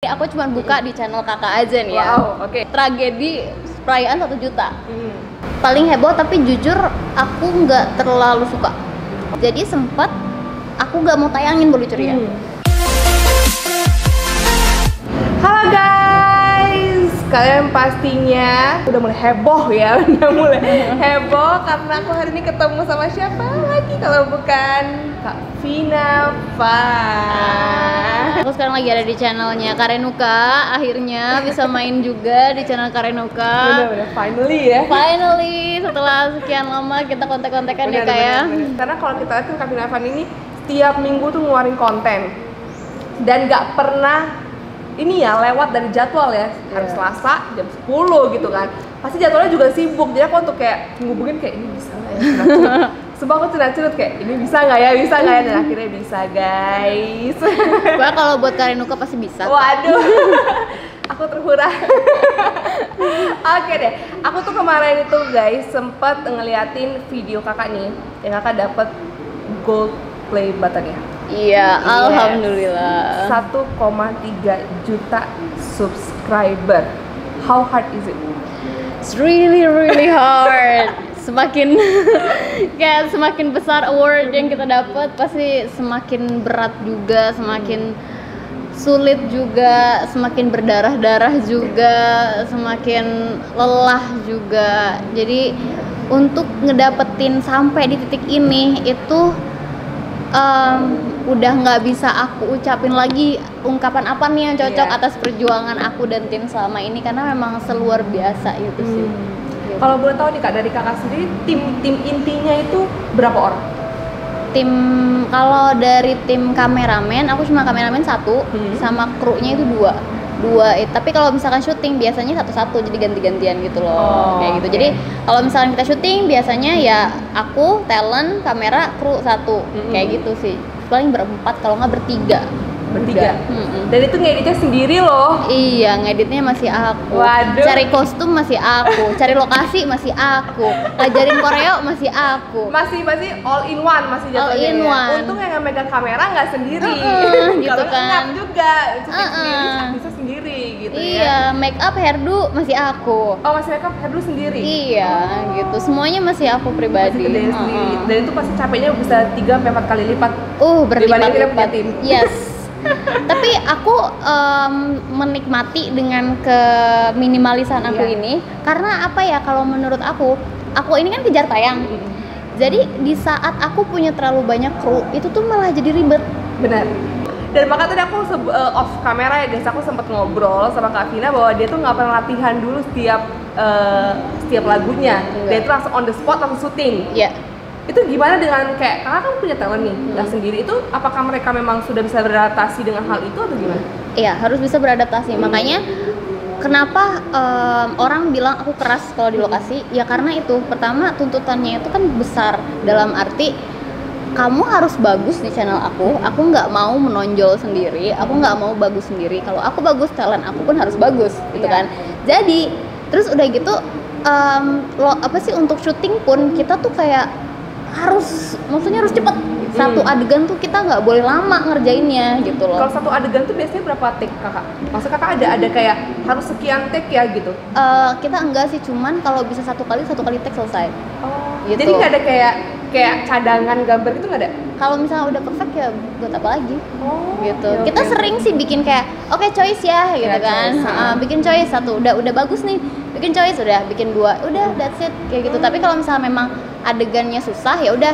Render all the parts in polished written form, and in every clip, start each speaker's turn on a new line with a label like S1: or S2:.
S1: Aku cuma buka di channel kakak aja nih ya.
S2: Wow, oke.
S1: Tragedi perayaan 1 juta. Paling heboh, tapi jujur aku nggak terlalu suka. Jadi sempat aku nggak mau tayangin Bolu Ceria.
S2: Halo guys, kalian pastinya udah mulai heboh ya, udah mulai heboh karena aku hari ini ketemu sama siapa lagi kalau bukan Kak Vina Fah.
S1: Aku sekarang lagi ada di channelnya Karenuka, akhirnya bisa main juga di channel Karenuka.
S2: Bener-bener finally ya.
S1: Finally, setelah sekian lama kita kontek-kontekan ya Kak ya.
S2: Karena kalau kita lihat Kak Vina Fah ini setiap minggu tuh ngeluarin konten dan nggak pernah ini ya lewat dari jadwal ya, hari Selasa jam 10 gitu kan. Pasti jadwalnya juga sibuk, jadi aku untuk kayak ngubungin kayak ini bisa nggak ya? Sebab aku cenat-cenat kayak ini bisa nggak ya, dan akhirnya bisa guys.
S1: Wah, kalau buat Karenuka pasti bisa.
S2: Waduh, aku terhura. Oke deh, aku tuh kemarin itu guys sempet ngeliatin video kakak nih, yang kakak dapet gold play button ya.
S1: Iya, alhamdulillah.
S2: 1,3 juta subscriber. How hard is it?
S1: It's really hard. Semakin semakin besar award yang kita dapat, pasti semakin berat juga, semakin sulit juga, semakin berdarah-darah juga, semakin lelah juga. Jadi untuk ngedapetin sampai di titik ini itu udah nggak bisa aku ucapin lagi ungkapan apa nih yang cocok atas perjuangan aku dan tim selama ini, karena memang seluar biasa itu sih. Gitu.
S2: Kalau boleh tahu nih Kak, dari kakak sendiri tim intinya itu berapa orang?
S1: Kalau dari tim kameramen, aku cuma kameramen 1, sama krunya itu 2. Tapi kalau misalkan syuting biasanya 1-1, jadi ganti-gantian gitu loh. Kayak gitu. Jadi kalau misalkan kita syuting biasanya ya aku, talent, kamera, kru 1. Kayak gitu sih. Paling berempat, kalau nggak bertiga.
S2: Dan itu ngeditnya sendiri loh.
S1: Iya, ngeditnya masih aku.
S2: Waduh.
S1: Cari kostum masih aku, cari lokasi masih aku, ngajarin koreo masih aku.
S2: Masih all in one, masih jatuhnya.
S1: All in
S2: ya.
S1: one.
S2: Untung yang megang kamera nggak sendiri.
S1: Gitu
S2: Kalau
S1: kan.
S2: ngap juga, bisa sendiri gitu ya.
S1: Iya, make up, hairdo masih aku.
S2: Oh, masih makeup hairdo sendiri?
S1: Iya, gitu. Semuanya masih aku pribadi.
S2: Masih kerjain sendiri. Dan itu pasti capeknya bisa 3-4 kali lipat. Dibanding kita punya
S1: Berlipat-lipat.
S2: tim.
S1: Yes. Tapi aku menikmati dengan keminimalisan aku ini, karena apa ya, kalau menurut aku ini kan kejar tayang. Jadi di saat aku punya terlalu banyak kru, itu tuh malah jadi ribet.
S2: Benar. Dan makanya tadi aku off kamera ya guys, aku sempat ngobrol sama Kak Vina bahwa dia tuh nggak pernah latihan dulu setiap lagunya. Dia itu langsung on the spot, langsung syuting.
S1: Iya.
S2: Itu gimana dengan kayak kakak kan punya talent nih, nggak sendiri, itu apakah mereka memang sudah bisa beradaptasi dengan hal itu atau gimana?
S1: Iya, harus bisa beradaptasi. Makanya kenapa orang bilang aku keras kalau di lokasi, ya karena itu pertama tuntutannya itu kan besar, dalam arti kamu harus bagus di channel aku nggak mau menonjol sendiri, aku nggak mau bagus sendiri. Kalau aku bagus, talent aku pun harus bagus gitu kan. Jadi terus udah gitu untuk syuting pun kita tuh kayak harus cepet. Satu adegan tuh kita nggak boleh lama ngerjainnya gitu loh.
S2: Kalau satu adegan tuh biasanya berapa take kakak? Maksud kakak ada kayak harus sekian take ya gitu?
S1: Kita enggak sih, cuman kalau bisa satu kali take selesai. Gitu.
S2: Jadi nggak ada kayak cadangan gambar gitu, nggak ada?
S1: Kalau misalnya udah perfect ya buat apa lagi? Gitu.
S2: Ya,
S1: Kita sering sih bikin kayak oke, choice ya gitu kan. Bikin choice 1, udah bagus nih. Bikin choice, udah bikin 2, udah that's it kayak gitu. Tapi kalau misalnya memang adegannya susah, ya udah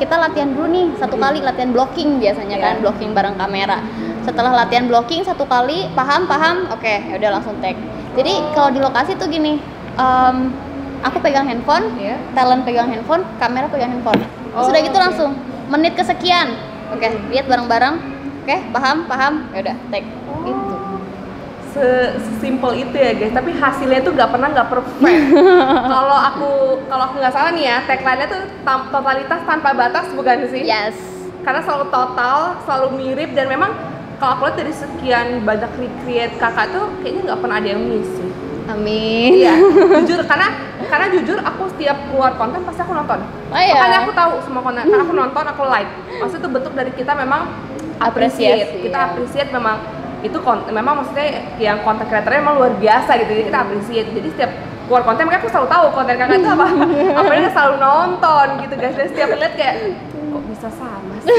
S1: kita latihan dulu nih 1 kali, latihan blocking biasanya kan, blocking bareng kamera. Setelah latihan blocking 1 kali, paham, oke, ya udah langsung take. Jadi kalau di lokasi tuh gini, aku pegang handphone, talent pegang handphone, kamera pegang handphone. Sudah gitu langsung menit kesekian, oke, lihat bareng-bareng, oke, paham, ya udah take. Gitu.
S2: Sesimpel itu ya guys, tapi hasilnya tuh nggak perfect. Kalau aku nggak salah nih ya, tagline-nya tuh totalitas tanpa batas, bukan sih?
S1: Yes.
S2: Karena selalu total, selalu mirip, dan memang kalau aku lihat dari sekian banyak recreate kakak tuh kayaknya nggak pernah ada yang miss sih.
S1: Amin.
S2: Iya, jujur karena jujur aku setiap keluar konten pasti aku nonton. Makanya aku tahu semua konten, karena aku nonton, aku like. Maksudnya itu bentuk dari kita memang appreciate. Kita appreciate memang itu memang maksudnya yang konten kreatornya emang luar biasa gitu, jadi kita appreciate. Jadi setiap keluar konten mereka, aku selalu tahu konten kakak itu apa, apalagi selalu nonton gitu guys. Dan setiap lihat kayak kok bisa sama sih,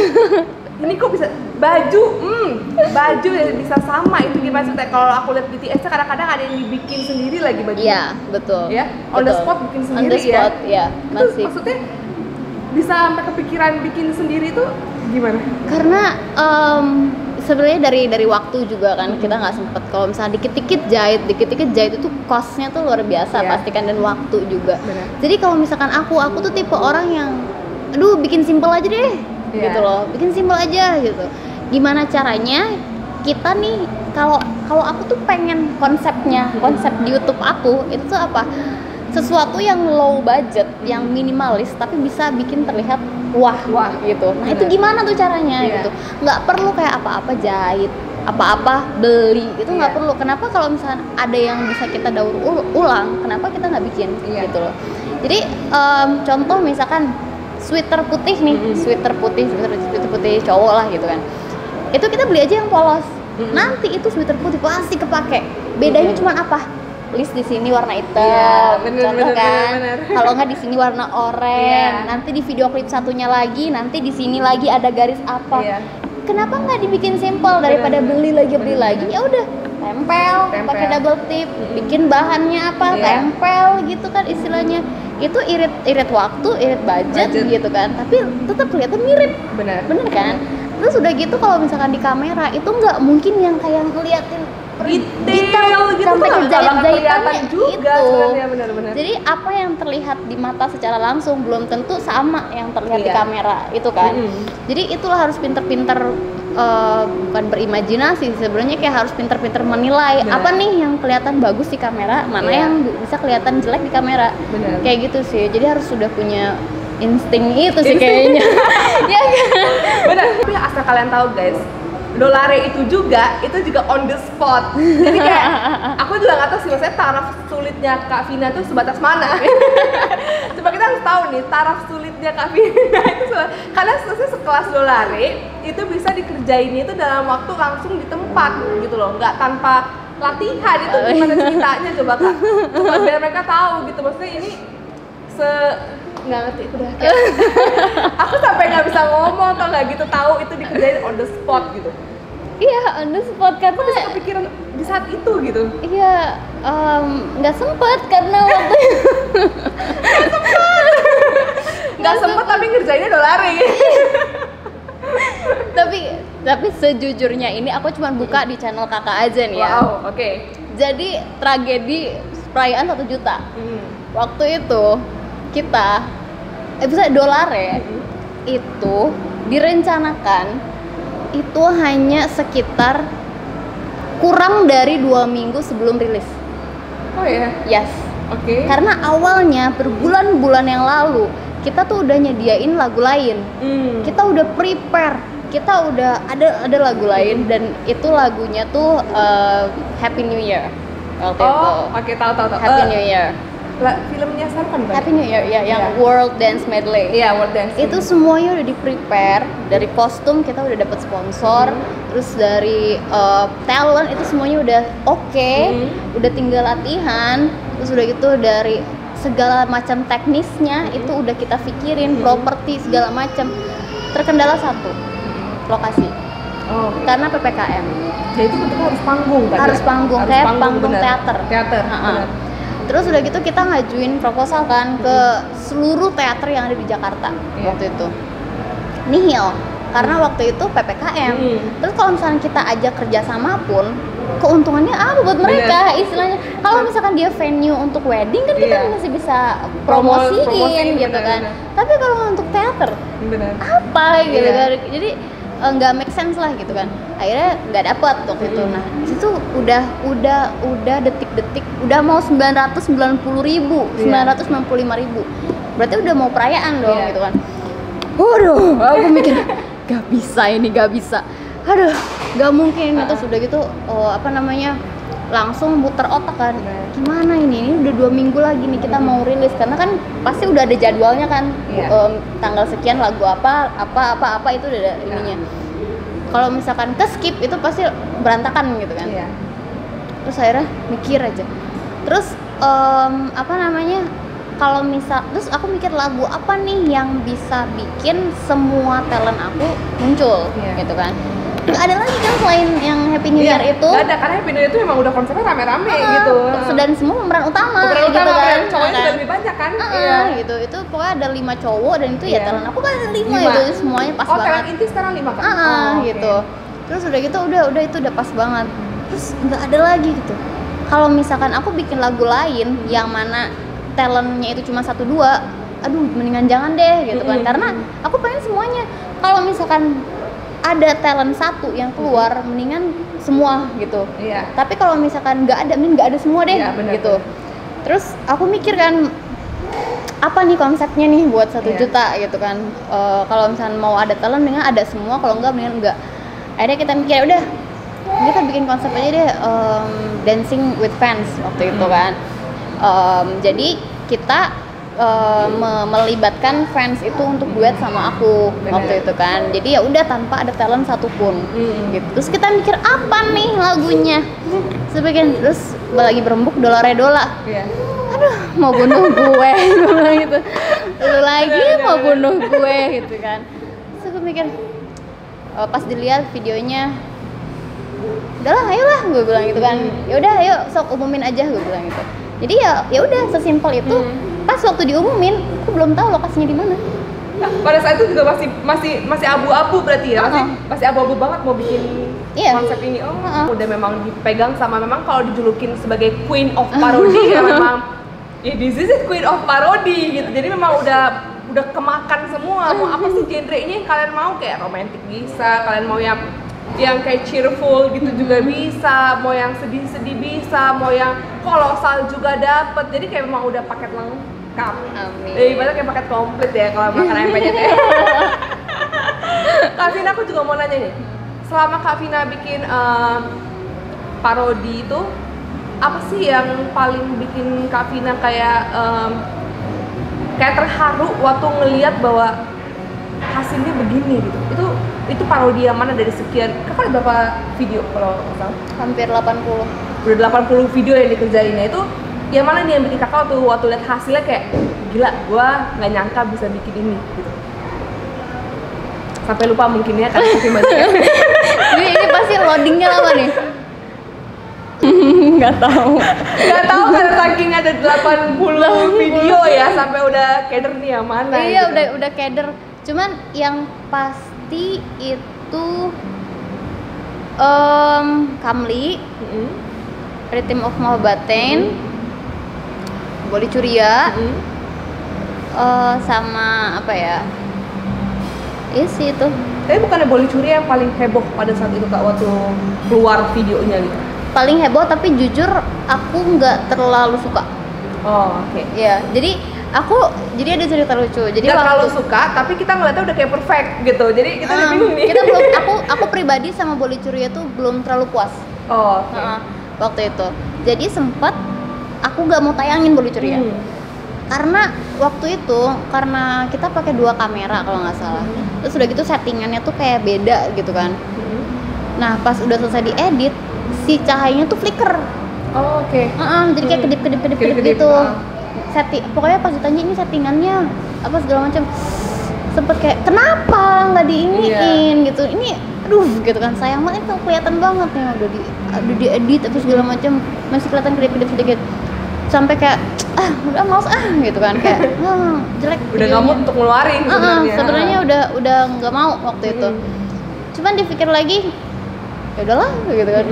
S2: ini kok bisa baju ya bisa sama, itu gimana sih? Kalau aku lihat BTS kadang-kadang ada yang dibikin sendiri lagi baju.
S1: Iya, betul.
S2: Ya, on the spot bikin sendiri.
S1: On the spot, ya. Masih.
S2: Maksudnya bisa sampai kepikiran bikin sendiri itu gimana?
S1: Karena sebenarnya dari waktu juga kan, kita nggak sempet. Kalau misalnya dikit-dikit jahit itu costnya tuh luar biasa, pastikan, dan waktu juga.
S2: Bener.
S1: Jadi kalau misalkan aku tuh tipe orang yang aduh bikin simple aja deh, gitu loh, bikin simple aja gitu. Gimana caranya kita nih, kalau aku tuh pengen konsep di YouTube aku itu tuh apa, sesuatu yang low budget, yang minimalis tapi bisa bikin terlihat wah gitu. Nah itu gimana tuh caranya gitu, nggak perlu kayak apa-apa jahit, apa-apa beli, itu nggak perlu. Kenapa kalau misalnya ada yang bisa kita daur ulang, kenapa kita nggak bikin gitu loh. Jadi contoh misalkan sweater putih nih, sweater putih cowok lah gitu kan, itu kita beli aja yang polos. Nanti itu sweater putih pasti kepake. Bedanya cuma apa? List di sini warna hitam, contoh kan. Kalau nggak di sini warna oranye. Nanti di video klip satunya lagi, nanti di sini lagi ada garis apa. Kenapa nggak dibikin simple daripada beli lagi? Ya udah, tempel pakai double tip, bikin bahannya apa, tempel gitu kan istilahnya. Itu irit waktu, irit budget gitu kan, tapi tetap kelihatan mirip. Bener kan? Terus udah gitu kalau misalkan di kamera itu nggak mungkin yang kayak ngeliatin detail gitu, sampai ke jahit-jahitannya
S2: juga
S1: itu.
S2: Bener.
S1: Jadi apa yang terlihat di mata secara langsung belum tentu sama yang terlihat di kamera itu kan. Jadi itulah harus pinter-pinter, bukan berimajinasi sebenarnya, kayak harus pinter-pinter menilai apa nih yang kelihatan bagus di kamera, mana yang bisa kelihatan jelek di kamera. Kayak gitu sih. Jadi harus sudah punya insting itu sih kayaknya. Ya kan?
S2: Bener. Tapi asal kalian tahu guys, Dolare itu juga on the spot. Jadi kayak aku juga nggak tahu sih maksudnya taraf sulitnya Kak Vina tuh sebatas mana. Coba kita harus tahu nih taraf sulitnya Kak Vina itu karena sekelas Dolare itu bisa dikerjain itu dalam waktu langsung di tempat gitu loh, nggak tanpa latihan. Itu gimana ceritanya coba Kak? Coba biar mereka tahu gitu, maksudnya ini nggak ngerti udah kayak aku sampai nggak bisa ngomong atau nggak gitu, tahu itu dikerjain on the spot gitu.
S1: Iya, on the spot karena
S2: bisa kepikiran di saat itu gitu.
S1: Iya, nggak sempet karena waktu
S2: nggak sempet tapi ngerjainnya Dolare.
S1: tapi sejujurnya ini aku cuma buka di channel kakak aja nih ya.
S2: Wow, oke.
S1: Jadi tragedi perayaan 1 juta. Waktu itu kita bisa Dolare itu direncanakan itu hanya sekitar kurang dari 2 minggu sebelum rilis.
S2: Oh ya?
S1: Yes.
S2: Oke.
S1: Karena awalnya berbulan-bulan yang lalu kita tuh udah nyediain lagu lain. Kita udah prepare, kita udah ada lagu lain, dan itu lagunya tuh Happy New Year waktu itu.
S2: Oke, tahu.
S1: Happy New Year.
S2: Filmnya siapa kan?
S1: Happy New Year ya, yang World Dance Medley.
S2: Iya, World Dance.
S1: Itu semuanya udah di prepare, dari kostum kita udah dapat sponsor, terus dari talent itu semuanya udah oke, udah tinggal latihan, terus udah gitu dari segala macam teknisnya itu udah kita pikirin, properti segala macam. Terkendala satu, lokasi. Karena PPKM.
S2: Jadi itu bentuknya harus panggung kan?
S1: Harus panggung, kayak panggung teater.
S2: Bener.
S1: Terus udah gitu kita ngajuin proposal kan ke seluruh teater yang ada di Jakarta waktu itu. Nihil, karena waktu itu PPKM. Terus kalau misalnya kita ajak kerjasama pun, keuntungannya apa buat mereka istilahnya? Kalau misalkan dia venue untuk wedding kan kita masih bisa promosiin gitu kan. Tapi kalau untuk teater, apa gitu kan? Jadi nggak make sense lah gitu kan. Akhirnya nggak dapet waktu itu. Nah itu udah detik-detik udah mau 990.000, 995.000, berarti udah mau perayaan dong gitu kan. Waduh, aku mikir gak bisa, aduh gak mungkin. Itu sudah gitu langsung muter otak kan, gimana ini udah 2 minggu lagi nih kita mau rilis, karena kan pasti udah ada jadwalnya kan, tanggal sekian lagu apa itu udah ada ininya. kalau misalkan ke skip itu pasti berantakan gitu kan.
S2: Iya.
S1: Terus akhirnya mikir aja, terus apa namanya, kalau misal, terus aku mikir lagu apa nih yang bisa bikin semua talent aku muncul, gitu kan. Gak ada lagi kan selain yang Happy New Year itu.
S2: Gak ada, karena Happy New Year itu memang udah konsepnya rame-rame gitu.
S1: Dan semua pemeran utama
S2: pemeran
S1: gitu
S2: utama
S1: kan.
S2: cowoknya juga lebih banyak kan.
S1: Gitu, itu pokoknya ada 5 cowok dan itu ya talent aku kan ada 5 itu, semuanya pas banget.
S2: Talent inti sekarang 5 kan?
S1: Gitu. Terus udah gitu, udah itu udah pas banget. Terus nggak ada lagi gitu. Kalau misalkan aku bikin lagu lain yang mana talentnya itu cuma 1-2, aduh mendingan jangan deh gitu kan. Karena aku pengen semuanya. Kalau misalkan ada talent satu yang keluar, mendingan semua gitu. Tapi kalau misalkan nggak ada, mending nggak ada semua deh gitu. Terus aku mikir kan, apa nih konsepnya nih buat 1 juta gitu kan. Kalau misalkan mau ada talent, mendingan ada semua. Kalau nggak, mendingan nggak. Akhirnya kita mikir, udah kita bikin konsep aja deh, dancing with fans waktu itu kan. Jadi kita melibatkan fans itu untuk duet sama aku waktu itu kan. Jadi ya udah tanpa ada talent satupun gitu. Terus kita mikir apa nih lagunya, terus lagi berembuk Dolaredola. Aduh mau bunuh gue bilang gitu, lu lagi mau bunuh gue gitu kan. Terus aku mikir, pas dilihat videonya, udahlah ayolah gue bilang gitu kan. Ya udah ayo sok umumin aja gue bilang gitu. Jadi ya udah sesimpel itu. Pas waktu diumumin, aku belum tahu lokasinya di mana.
S2: Nah, pada saat itu juga masih abu-abu berarti ya, masih abu-abu banget mau bikin konsep ini. Udah memang dipegang sama, memang kalau dijulukin sebagai Queen of Parody ya memang, this is it, Queen of Parody gitu. Jadi memang udah kemakan semua. Mau apa sih genrenya yang kalian mau, kayak romantis bisa, kalian mau yang kayak cheerful gitu juga bisa, mau yang sedih-sedih bisa, mau yang kolosal juga dapet. Jadi kayak memang udah paket lengkap. Ibaratnya kayak paket komplit ya kalau makan ayam penyet ya. Kak Vina, aku juga mau nanya nih, selama Kak Vina bikin parodi itu, apa sih yang paling bikin Kak Vina kayak terharu waktu ngelihat bahwa hasilnya begini gitu? Itu parodi yang mana dari sekian? Kakak ada berapa video kalau nggak salah?
S1: Hampir 80.
S2: Udah 80 video yang dikerjainnya itu, yang mana nih yang bikin kakak waktu lihat hasilnya kayak gila, gua nggak nyangka bisa bikin ini gitu? Sampai lupa mungkin ya karena saking banyaknya.
S1: ini pasti loadingnya lama nih. Nggak tahu
S2: karena saking ada 80 video ya, sampai udah keder nih yang mana.
S1: Iya
S2: gitu.
S1: udah keder. Cuman yang pasti itu Kamli, Rhythm of Mahabaten, Boleh Curia, sama apa ya? Iya sih itu.
S2: Tapi bukannya Boleh Curia yang paling heboh pada saat itu Kak, waktu keluar videonya gitu?
S1: Paling heboh, tapi jujur aku nggak terlalu suka.
S2: Oke.
S1: Ya, jadi ada cerita lucu. Jadi
S2: nggak terlalu suka, tapi kita ngeliatnya udah kayak perfect gitu. Jadi kita udah bingung nih.
S1: Kita belum, aku pribadi sama Boleh Curia tuh belum terlalu puas. Waktu itu. Jadi sempat aku nggak mau tayangin Boleh Curia. Karena waktu itu, karena kita pakai 2 kamera kalau nggak salah. Terus udah gitu settingannya tuh kayak beda gitu kan. Nah pas udah selesai diedit, si cahayanya tuh flicker. Jadi kayak kedip gitu. Pokoknya pas ditanya ini settingannya apa segala macam, sempet kayak kenapa nggak diiniin gitu. Ini aduh gitu kan, sayang banget, itu kelihatan banget nih udah diedit tapi segala macam masih kelihatan kedip sedikit. Sampai kayak udah males gitu kan, kayak jelek.
S2: Udah nggak mau untuk ngeluarin
S1: sebenarnya udah nggak mau waktu itu. Cuman dipikir lagi, ya udahlah gitu kan,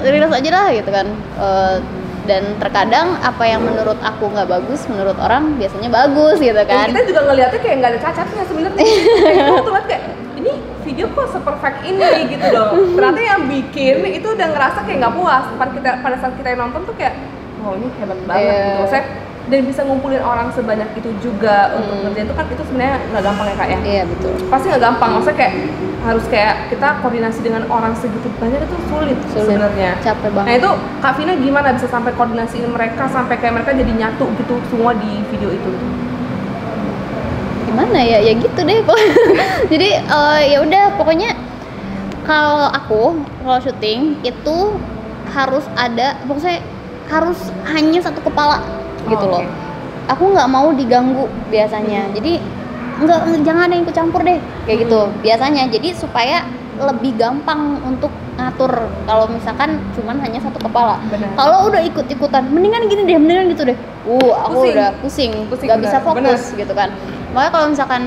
S1: rilis aja lah gitu kan. Dan terkadang apa yang menurut aku nggak bagus, menurut orang biasanya bagus gitu kan.
S2: Dan kita juga ngeliatnya kayak nggak ada cacatnya sebenarnya. Kita tuh lihat kayak ini video kok seperfect ini gitu loh. Ternyata yang bikin itu udah ngerasa kayak nggak puas. Pada saat kita yang nonton tuh kayak, oh ini hebat banget gitu. Saya dan bisa ngumpulin orang sebanyak itu juga untuk ngerjain itu kan, itu sebenarnya nggak gampang ya Kak ya?
S1: Iya betul.
S2: Pasti nggak gampang, maksudnya kayak harus kayak kita koordinasi dengan orang segitu banyak, itu sulit. Sebenarnya.
S1: Capek banget.
S2: Nah itu Kak Vina gimana bisa sampai koordinasiin mereka sampai kayak mereka jadi nyatu gitu semua di video itu?
S1: Gimana ya gitu deh. Jadi ya udah pokoknya Kalau syuting itu harus ada, maksudnya harus hanya satu kepala gitu loh. Aku nggak mau diganggu biasanya, jadi jangan ada yang ikut campur deh kayak gitu biasanya. Jadi supaya lebih gampang untuk ngatur kalau misalkan cuman hanya satu kepala. Kalau udah ikut-ikutan, mendingan gini deh, mendingan gitu deh. Aku udah pusing nggak bisa fokus gitu kan. Makanya kalau misalkan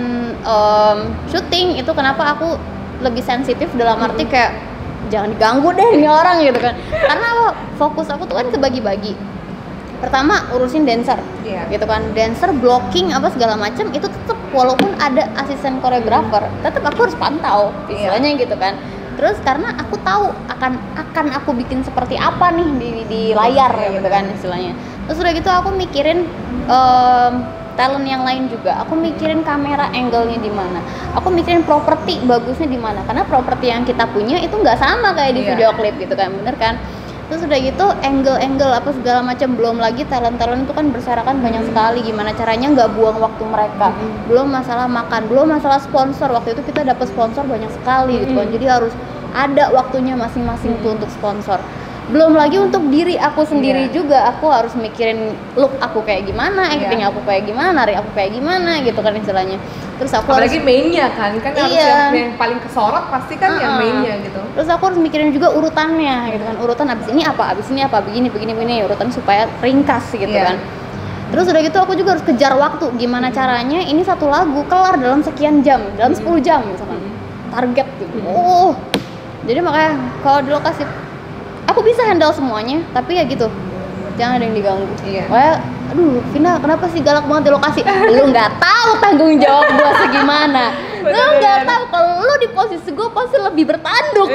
S1: syuting itu kenapa aku lebih sensitif dalam arti kayak jangan diganggu deh ini orang gitu kan. Karena fokus aku tuh kan kebagi-bagi. Pertama urusin dancer, gitu kan. Dancer blocking apa segala macam itu tetap walaupun ada asisten koreografer, tetap aku harus pantau istilahnya gitu kan. Terus karena aku tahu akan aku bikin seperti apa nih di layar gitu kan istilahnya. Terus udah gitu aku mikirin talent yang lain juga. Aku mikirin kamera angle-nya di mana. Aku mikirin properti bagusnya di mana. Karena properti yang kita punya itu nggak sama kayak di video klip gitu kan, bener kan? Terus udah gitu angle apa segala macam, belum lagi talent itu kan berserakan banyak sekali. Gimana caranya nggak buang waktu mereka. Belum masalah makan, belum masalah sponsor. Waktu itu kita dapat sponsor banyak sekali gitu kan. Jadi harus ada waktunya masing-masing tuh untuk sponsor. Belum lagi untuk diri aku sendiri juga, aku harus mikirin look aku kayak gimana, acting aku kayak gimana, nari aku kayak gimana gitu kan istilahnya. Terus aku
S2: apalagi mainnya kan harus yang paling kesorot pasti kan yang mainnya gitu.
S1: Terus aku harus mikirin juga urutannya gitu kan, urutan abis ini apa, begini, urutan supaya ringkas gitu kan. Terus udah gitu aku juga harus kejar waktu, gimana caranya ini satu lagu kelar dalam sekian jam, dalam 10 jam misalkan, target gitu. Jadi makanya kalau di lokasi aku bisa handle semuanya, tapi ya gitu, jangan ada yang diganggu. Wah, aduh, Vina, kenapa sih galak banget di lokasi? Lu nggak tahu tanggung jawab gua segimana. Lu nggak tahu kalau lu di posisi gua pasti lebih bertanduk.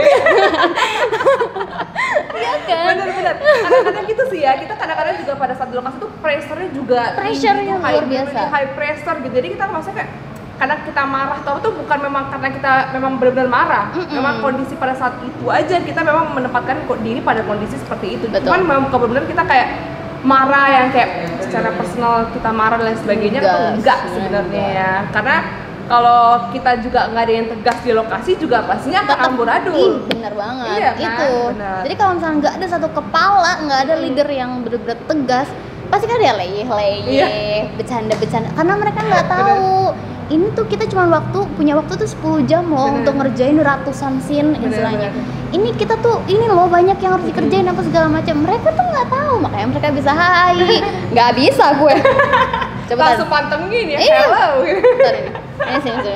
S1: Iya kan?
S2: Bener. Kadang-kadang gitu sih ya. Kita kadang-kadang juga pada saat di lokasi tuh pressure-nya juga
S1: pressure-nya luar biasa.
S2: High pressure gitu. Jadi kita maksudnya kayak karena kita marah tuh bukan memang karena kita memang benar-benar marah, memang kondisi pada saat itu aja kita memang menempatkan diri pada kondisi seperti itu. Cuman memang benar-benar kita kayak marah yang kayak secara personal kita marah dan lain sebagainya itu enggak sebenarnya ya. Karena kalau kita juga nggak ada yang tegas di lokasi juga pastinya akan amburadul.
S1: Bener banget.
S2: Iya, kan?
S1: Itu. Bener. Jadi kalau misalnya nggak ada satu kepala, nggak ada leader yang benar-benar tegas, pasti kan ada leyeh, bercanda-bercanda. Karena mereka nggak tahu. Ini tuh kita cuma punya waktu tuh 10 jam loh untuk ngerjain ratusan scene istilahnya. Ini kita tuh ini loh banyak yang harus dikerjain apa segala macam. Mereka tuh nggak tahu, makanya mereka bisa hai. Nggak bisa gue. Coba
S2: langsung pantengin ya. Hello.
S1: Ini sini gitu.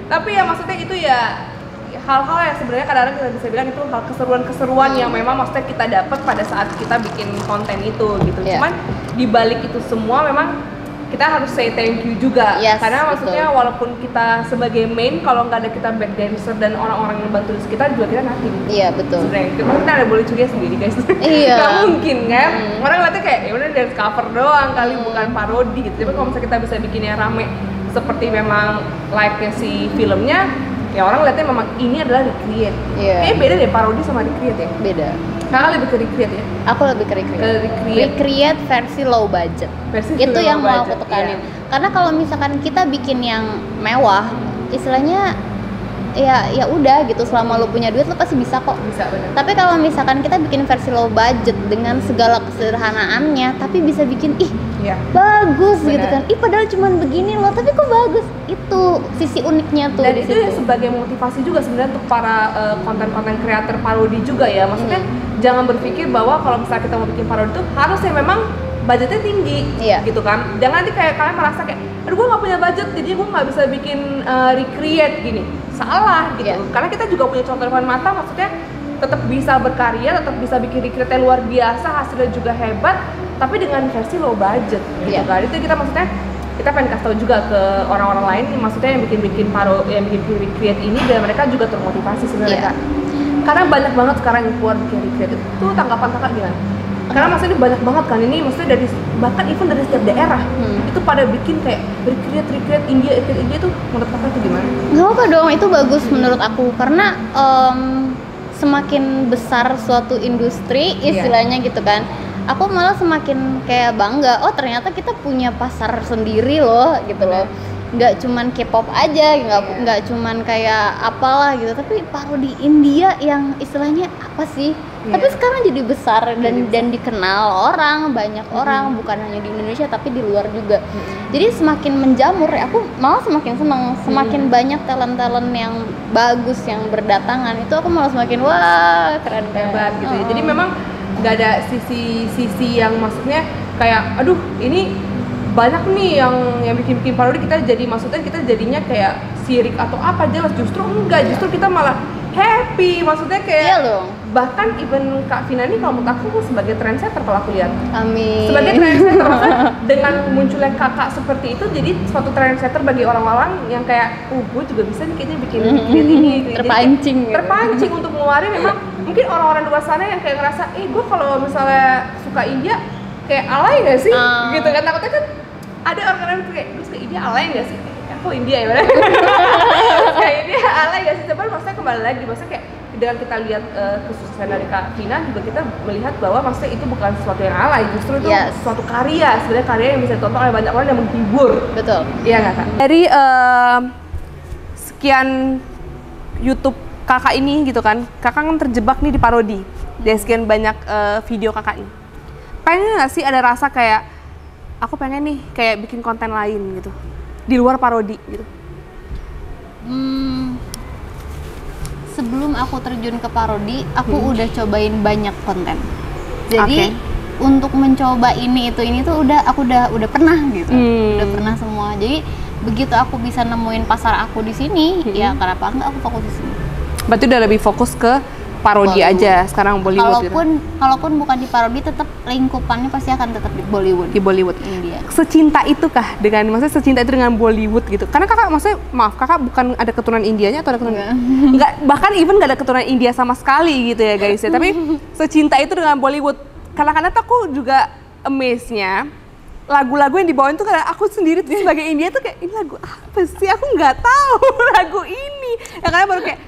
S2: Tapi ya maksudnya itu ya hal-hal yang sebenarnya kadang-kadang kita bisa bilang itu hal keseruan-keseruan yang memang maksudnya kita dapat pada saat kita bikin konten itu gitu. Cuman di balik itu semua memang kita harus say thank you juga, karena maksudnya walaupun kita sebagai main kalau nggak ada kita back dancer dan orang-orang yang bantu di sekitar juga kita nothing.
S1: Iya betul.
S2: Sebenarnya kita ada boleh curi sendiri guys.
S1: Iya.
S2: Gak mungkin kan? Orang ngeliatnya kayak ya udah dance cover doang kali bukan parodi gitu. Tapi kalau misalnya kita bisa bikin yang rame seperti memang like-nya si filmnya, ya orang lihatnya memang ini adalah recreate. Kayaknya beda deh parodi sama recreate ya.
S1: Beda.
S2: Kakak lebih ke recreate ya?
S1: Aku lebih ke recreate versi low budget. Itu yang mau aku tekanin. Karena kalau misalkan kita bikin yang mewah, istilahnya ya udah gitu, selama lo punya duit lo pasti bisa kok.
S2: Bisa, benar.
S1: Tapi kalau misalkan kita bikin versi low budget dengan segala kesederhanaannya, tapi bisa bikin bagus gitu kan. Padahal cuman begini loh, tapi kok bagus. Itu sisi uniknya tuh.
S2: Dan itu ya sebagai motivasi juga sebenarnya untuk para konten-konten kreator parodi juga ya. Maksudnya jangan berpikir bahwa kalau misalnya kita mau bikin parodi itu harusnya memang budgetnya tinggi gitu kan. Jangan nanti kayak kalian merasa kayak aduh gue nggak punya budget jadi gue nggak bisa bikin recreate gini. Salah gitu. Karena kita juga punya contoh depan mata, maksudnya tetap bisa berkarya, tetap bisa bikin recreate yang luar biasa, hasilnya juga hebat, tapi dengan versi low budget gitu kan. Itu kita maksudnya kita pengen kasih tahu juga ke orang-orang lain, maksudnya yang bikin recreate ini biar mereka juga termotivasi sebenarnya. Karena banyak banget sekarang yang keluar bikin recreate itu, tanggapan kakak gimana? Karena maksudnya banyak banget kan ini, maksudnya dari bahkan even dari setiap daerah itu pada bikin kayak recreate India itu menurut kakak itu gimana?
S1: Nggak apa dong, itu bagus menurut aku karena semakin besar suatu industri istilahnya gitu kan, aku malah semakin kayak bangga, oh ternyata kita punya pasar sendiri loh gitu loh. nggak cuman K-pop aja, nggak cuman kayak apalah gitu, tapi parodi India yang istilahnya apa sih? Tapi sekarang jadi besar dan dikenal banyak orang, bukan hanya di Indonesia tapi di luar juga. Jadi semakin menjamur, aku malah semakin seneng, semakin banyak talent-talent yang bagus yang berdatangan, itu aku malah semakin wah keren
S2: hebat gitu ya. Jadi memang nggak ada sisi yang maksudnya kayak aduh ini banyak nih yang bikin parodi kita jadi maksudnya kita jadinya kayak sirik atau apa, jelas justru enggak, justru kita malah happy, maksudnya kayak
S1: iya loh.
S2: Bahkan even Kak Vina nih kalau menurut aku sebagai trendsetter kalau aku lihat,
S1: amin,
S2: sebagai trendsetter dengan munculnya kakak seperti itu jadi suatu trendsetter bagi orang-orang yang kayak gue juga bisa nih kayaknya bikin ini terpancing untuk mengeluarin. Memang mungkin orang-orang luar sana yang kayak ngerasa gue kalau misalnya suka India kayak alay gak sih gitu kan, takutnya kan ada orang-orang kayak gue suka India alay gak sih, kok India ya bener kayak India alay gak sih, tapi maksudnya kembali lagi maksudnya kayak dengan kita lihat kesuksesan dari Kak Vina juga kita melihat bahwa maksudnya itu bukan sesuatu yang alay, justru itu suatu karya, sebenarnya karya yang bisa ditonton oleh banyak orang yang menghibur.
S1: Betul.
S2: Iya nggak Kak? Dari sekian YouTube kakak ini gitu kan, kakak kan terjebak nih di parodi dari sekian banyak video kakak ini. Pengen nggak sih ada rasa kayak aku pengen nih kayak bikin konten lain gitu di luar parodi gitu?
S1: Sebelum aku terjun ke parodi, aku udah cobain banyak konten. Jadi untuk mencoba ini tuh aku udah pernah gitu, udah pernah semua. Jadi begitu aku bisa nemuin pasar aku di sini, ya kenapa enggak aku fokus di sini.
S2: Berarti udah lebih fokus ke parodi aja sekarang, Bollywood.
S1: Kalaupun bukan di parodi, tetap lingkupannya pasti akan tetap di Bollywood.
S2: Di Bollywood.
S1: India.
S2: Secinta itu kah maksudnya secinta itu dengan Bollywood gitu? Karena kakak maksudnya maaf kakak bukan ada keturunan Indianya atau ada keturunan enggak, bahkan even nggak ada keturunan India sama sekali gitu ya guys ya. Tapi secinta itu dengan Bollywood. Kadang-kadang tuh aku juga amaze-nya lagu-lagu yang dibawain tuh kayak aku sendiri tuh sebagai India tuh kayak ini lagu apa sih? Aku nggak tahu lagu ini. Ya karena baru kayak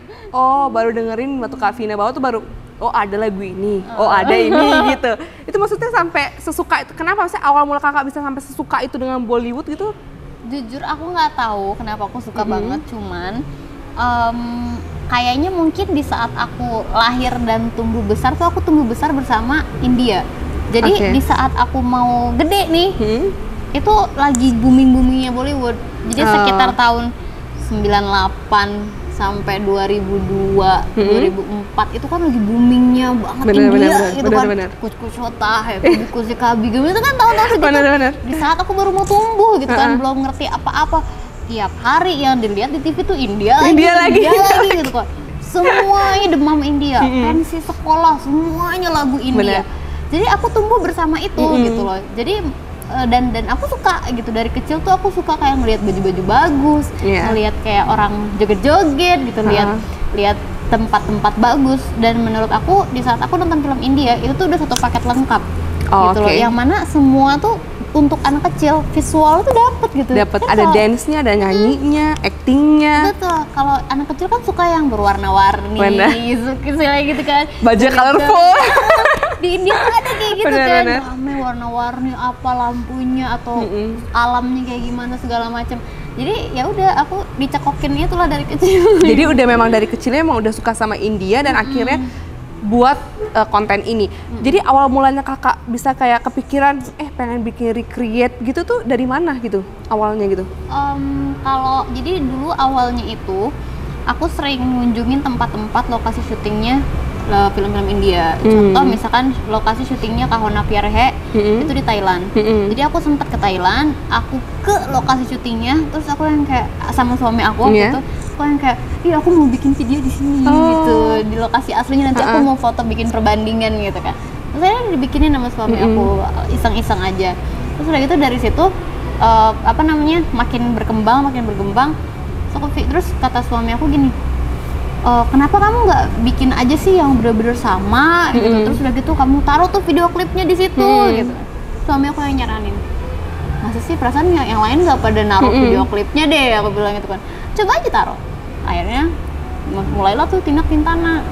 S2: baru dengerin waktu Kak Vina bawa tuh baru ada lagu ini, ada ini gitu. Itu maksudnya sampai sesuka itu. Kenapa sih awal mula kakak bisa sampai sesuka itu dengan Bollywood gitu?
S1: Jujur aku nggak tahu kenapa aku suka banget, cuman kayaknya mungkin di saat aku lahir dan tumbuh besar tuh aku tumbuh besar bersama India. Jadi di saat aku mau gede nih, itu lagi booming-boomingnya Bollywood. Jadi sekitar tahun 98 sampai 2002, 2004 itu kan lagi boomingnya banget India gitu kan. Kuch Hota Hai, Kuch Kabhi itu kan tahun-tahun segitu. Di saat aku baru mau tumbuh gitu kan, belum ngerti apa-apa. Tiap hari yang dilihat di TV tuh India lagi gitu kan. Semuanya demam India, pensi sekolah semuanya lagu India. Jadi aku tumbuh bersama itu gitu loh. Jadi dan aku suka gitu, dari kecil tuh aku suka kayak ngelihat baju-baju bagus, ngelihat kayak orang joget-joget gitu, lihat tempat-tempat bagus. Dan menurut aku di saat aku nonton film India itu tuh udah satu paket lengkap gitu loh, yang mana semua tuh untuk anak kecil visual tuh dapet gitu.
S2: Dapat ada dance-nya, ada nyanyinya, acting-nya.
S1: Betul. Kalau anak kecil kan suka yang berwarna-warni, suka gitu kan.
S2: Baju colorful.
S1: Di India tuh ada kayak gitu kan, rame warna-warni apa lampunya atau alamnya kayak gimana segala macam. Jadi ya udah aku dicekokin itulah dari kecil.
S2: Jadi udah memang dari kecilnya emang udah suka sama India dan akhirnya buat konten ini. Jadi awal mulanya kakak bisa kayak kepikiran pengen bikin recreate gitu tuh dari mana gitu awalnya gitu?
S1: Kalau jadi dulu awalnya itu aku sering ngunjungin tempat-tempat lokasi syutingnya film-film India. Contoh misalkan lokasi syutingnya Kahona Pyar Hai itu di Thailand. Jadi aku sempat ke Thailand, aku ke lokasi syutingnya, terus aku yang kayak sama suami aku gitu, aku yang kayak, aku mau bikin video di sini gitu, di lokasi aslinya, nanti aku mau foto bikin perbandingan gitu kan. Terus saya dibikinin sama suami aku, iseng-iseng aja. Terus udah gitu dari situ makin berkembang. Terus kata suami aku gini, kenapa kamu nggak bikin aja sih yang bener-bener sama gitu, terus udah gitu kamu taruh tuh video klipnya di situ gitu. Suami aku yang nyaranin, masa sih perasaan yang lain nggak pada naruh video klipnya deh, aku bilang gitu kan, coba aja taruh. Akhirnya mulailah tuh Tindak Tintana,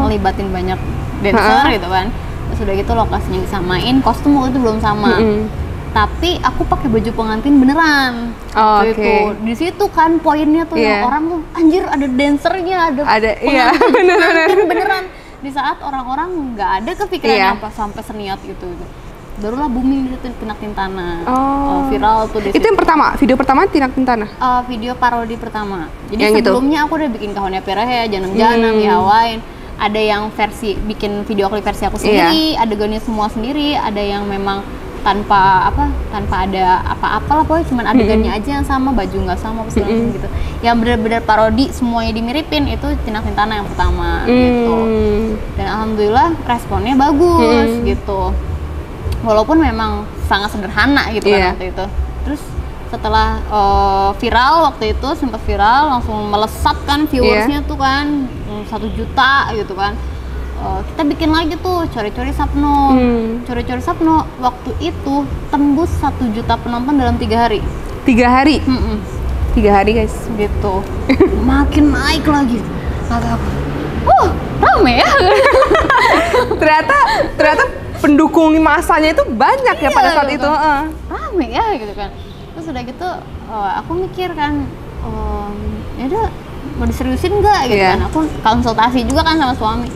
S1: ngelibatin banyak dancer gitu kan. Terus udah gitu lokasinya disamain, kostum waktu itu belum sama. tapi aku pakai baju pengantin beneran.
S2: Oh,
S1: Waktu itu di situ kan poinnya tuh yang orang tuh anjir ada dancernya, ada
S2: iya
S1: pengantin beneran. Di saat orang-orang nggak ada kepikiran apa sampai seniat itu. Barulah booming di situ Tinak Tintana. Viral tuh di situ.
S2: Itu yang pertama, video pertama Tinak Tintana?
S1: Video parodi pertama. Jadi
S2: yang
S1: sebelumnya aku udah bikin Kahonnya Perehe, Janam-Janam, Yawain. Ada yang bikin video klip versi aku sendiri, adegannya semua sendiri, ada yang memang tanpa ada apa-apa lah, pokoknya cuma adegannya aja yang sama, baju nggak sama, gitu. Yang benar-benar parodi semuanya dimiripin itu Tinak Tintana yang pertama gitu. Dan alhamdulillah responnya bagus gitu. Walaupun memang sangat sederhana gitu kan waktu itu. Terus setelah viral waktu itu, sempat viral langsung melesat kan viewersnya tuh kan 1 juta gitu kan. Kita bikin lagi tuh Cori-Cori Sapno. Cori-Cori Sapno waktu itu tembus 1 juta penonton dalam 3 hari.
S2: 3 hari? 3 hari guys
S1: gitu. Makin naik lagi kata aku, rame ya.
S2: ternyata pendukung masanya itu banyak ya pada saat itu.
S1: Rame ya gitu kan. Terus udah gitu aku mikir kan, ya udah mau diseriusin nggak gitu kan. Aku konsultasi juga kan sama suami,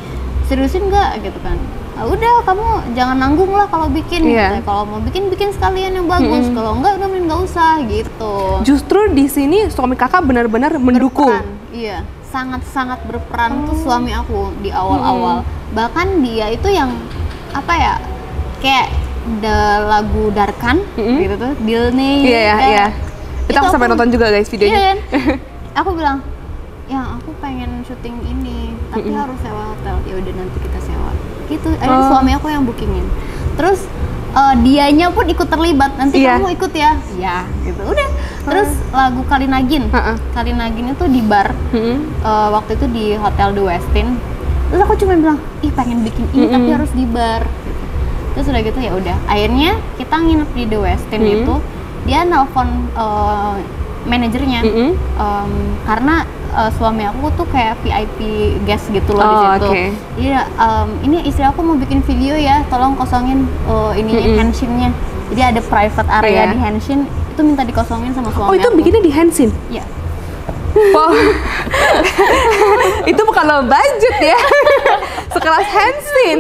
S1: seriusin nggak gitu kan. Udah kamu jangan nanggung lah kalau bikin gitu. Kalau mau bikin sekalian yang bagus, kalau enggak udah mending nggak usah gitu.
S2: Justru di sini suami kakak benar-benar mendukung.
S1: Iya, sangat-sangat berperan tuh suami aku di awal-awal. Bahkan dia itu yang apa ya, kayak lagu Darkan gitu tuh, Deal nih.
S2: Iya. Itu aku sampai nonton juga guys videonya.
S1: Aku bilang, ya aku pengen syuting ini, tapi harus sewa hotel. Ya udah nanti kita sewa. Gitu. Akhirnya suami aku yang bookingin. Terus dianya pun ikut terlibat. Nanti kamu ikut ya? Ya, gitu. Udah. Terus lagu Kalinagin. Kalinagin itu di bar. Waktu itu di Hotel The Westin. Terus aku cuma bilang, ih pengen bikin ini tapi harus di bar. Gitu. Terus udah gitu ya udah. Akhirnya kita nginep di The Westin itu. Dia nelpon manajernya karena suami aku tuh kayak VIP guest gitu loh di situ. Iya, ini istri aku mau bikin video ya, tolong kosongin ininya Henshin-nya. Jadi ada private area di Henshin, itu minta dikosongin sama suami aku.
S2: Oh, itu bikinnya di Henshin?
S1: Iya.
S2: Wow. Itu bukan low budget ya. Sekelas Henshin.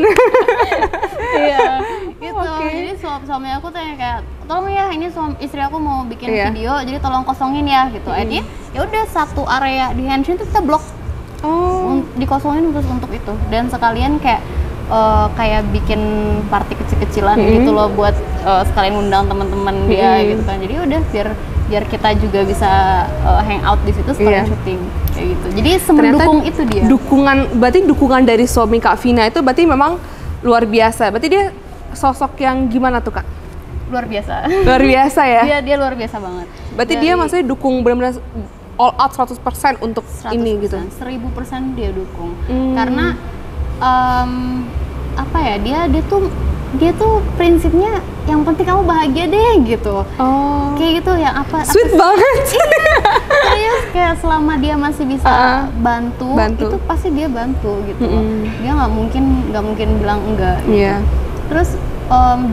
S1: Iya, gitu. Jadi suami aku tuh kayak, tolong ya, ini istri aku mau bikin video, jadi tolong kosongin ya gitu. Jadi ya udah satu area di Henshin tuh kita blok, dikosongin khusus untuk itu. Dan sekalian kayak bikin party kecil-kecilan gitu loh buat sekalian undang teman-teman dia gitu kan. Jadi udah biar kita juga bisa hangout di situ sekalian syuting kayak gitu. Jadi semendukung itu dia.
S2: Berarti dukungan dari suami Kak Vina itu berarti memang luar biasa. Berarti dia sosok yang gimana tuh Kak?
S1: Luar biasa.
S2: Luar biasa ya?
S1: Dia luar biasa banget.
S2: Berarti dia maksudnya dukung benar-benar all out 100% untuk 100%, ini gitu?
S1: 1000% dia dukung. Karena apa ya, dia tuh prinsipnya yang penting kamu bahagia deh gitu. Kayak gitu ya,
S2: sweet banget.
S1: Serius, kayak selama dia masih bisa bantu itu pasti dia bantu gitu. Dia nggak mungkin bilang enggak gitu. Terus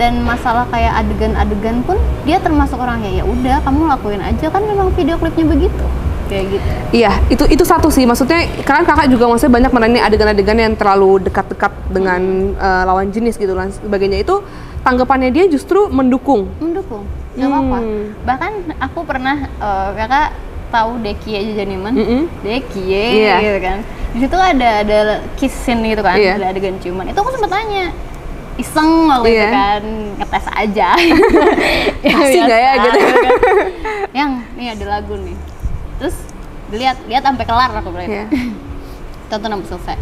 S1: dan masalah kayak adegan-adegan pun dia termasuk orang ya udah kamu lakuin aja, kan memang video klipnya begitu. Kayak gitu. Iya,
S2: itu satu sih. Maksudnya karena kakak juga maksudnya banyak menangani adegan-adegan yang terlalu dekat-dekat dengan lawan jenis gitu dan sebagainya. Itu tanggapannya dia justru mendukung.
S1: Nggak apa-apa. Bahkan aku pernah kakak tahu Dekie aja Janiman, Dekie gitu kan. Di situ ada kiss scene gitu kan, ada adegan ciuman. Itu aku sempat tanya, iseng waktu itu kan, ngetes aja.
S2: Pasti nggak ya gitu.
S1: Kan. Yang nih ada lagu nih. Terus lihat sampai kelar aku bilang. Tonton sampai selesai.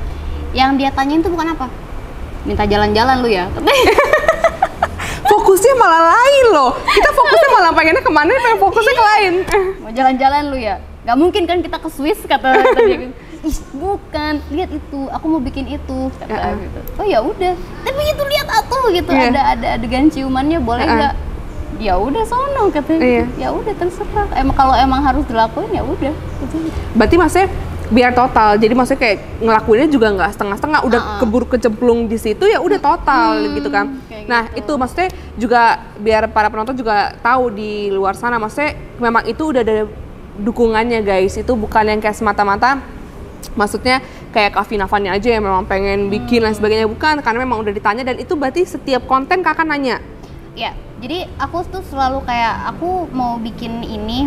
S1: Yang dia tanyain tuh bukan apa, minta jalan-jalan lu ya.
S2: Fokusnya malah lain loh. Kita fokusnya malah pengennya kemana, pengen fokusnya ke lain.
S1: Mau jalan-jalan lu ya? Gak mungkin kan kita ke Swiss kata dia. Ih, bukan, lihat itu, aku mau bikin itu kata gitu. Oh ya udah, tapi itu lihat aku gitu, ada adegan ciumannya, boleh nggak? Ya udah sono katanya. Ya udah terserah. Kalau emang harus dilakuin ya udah.
S2: Berarti maksudnya biar total. Jadi maksudnya kayak ngelakuinnya juga nggak setengah-setengah, udah keburu kecemplung di situ ya udah total gitu kan. Nah itu maksudnya juga biar para penonton juga tahu di luar sana, maksudnya memang itu udah ada dukungannya guys, itu bukan yang kayak semata-mata maksudnya kayak Kak Vina aja yang memang pengen bikin dan sebagainya, bukan, karena memang udah ditanya dan itu berarti setiap konten kakak nanya.
S1: Ya, jadi aku tuh selalu kayak aku mau bikin ini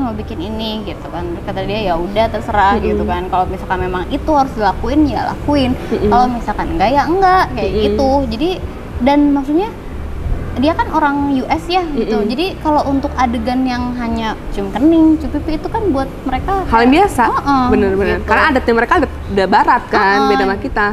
S1: gitu kan. Kata dia ya udah terserah gitu kan. Kalau misalkan memang itu harus dilakuin ya lakuin. Kalau misalkan enggak ya enggak kayak gitu. Jadi dan maksudnya dia kan orang US ya gitu. Jadi kalau untuk adegan yang hanya cium kening, cium pipi itu kan buat mereka
S2: hal yang biasa. Bener-bener.
S1: Gitu.
S2: Karena adatnya mereka udah barat kan, beda sama kita.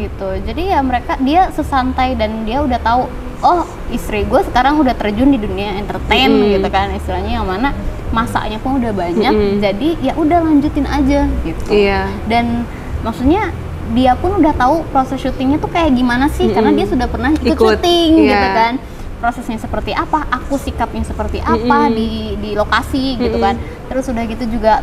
S1: Gitu. Jadi ya dia sesantai dan dia udah tahu, oh istri gue sekarang udah terjun di dunia entertain gitu kan, istilahnya yang mana masaknya pun udah banyak, jadi ya udah lanjutin aja gitu. Dan maksudnya dia pun udah tahu proses syutingnya tuh kayak gimana sih, karena dia sudah pernah ikut syuting gitu kan, prosesnya seperti apa, aku sikapnya seperti apa di lokasi gitu kan. Terus udah gitu juga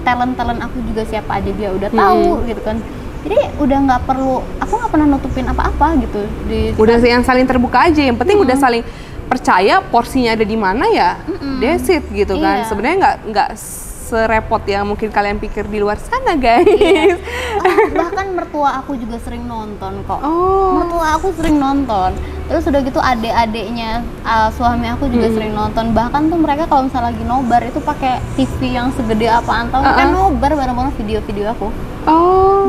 S1: talent aku juga siapa aja dia udah tahu gitu kan. Jadi udah nggak perlu, aku nggak pernah nutupin apa-apa gitu.
S2: Udah yang saling terbuka aja, yang penting udah saling percaya porsinya ada di mana ya, that's it gitu kan. Sebenarnya nggak serepot yang mungkin kalian pikir di luar sana guys.
S1: Bahkan mertua aku juga sering nonton kok. Mertua aku sering nonton. Terus udah gitu adik-adiknya suami aku juga sering nonton. Bahkan tuh mereka kalau misalnya lagi nobar itu pakai TV yang segede apaan tau, kan nobar bareng-bareng video-video aku.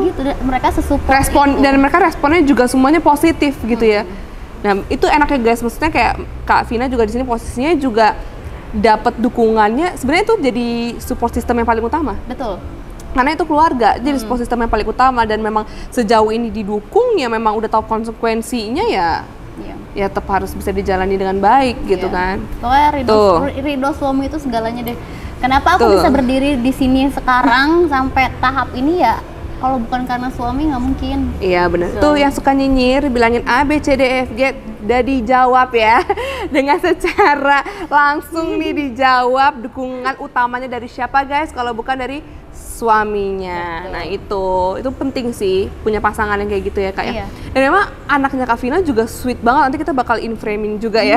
S1: Gitu deh, mereka sesupport
S2: dan mereka responnya juga semuanya positif gitu ya. Nah itu enaknya guys, maksudnya kayak Kak Vina juga di sini posisinya juga dapat dukungannya. Sebenarnya itu jadi support system yang paling utama.
S1: Betul.
S2: Karena itu keluarga, jadi support system yang paling utama, dan memang sejauh ini didukung ya, memang udah tahu konsekuensinya ya. Ya tetap harus bisa dijalani dengan baik gitu kan.
S1: Pokoknya ridho suami itu segalanya deh. Kenapa aku bisa berdiri di sini sekarang sampai tahap ini ya? Kalau bukan karena suami nggak mungkin.
S2: Iya benar. Tuh yang suka nyinyir bilangin A B C D E F G udah dijawab ya dengan secara langsung nih dijawab. Dukungan utamanya dari siapa guys? Kalau bukan dari suaminya. Nah itu penting sih punya pasangan yang kayak gitu ya Kak ya. Dan memang anaknya Kak Vina juga sweet banget. Nanti kita bakal in-framing juga ya.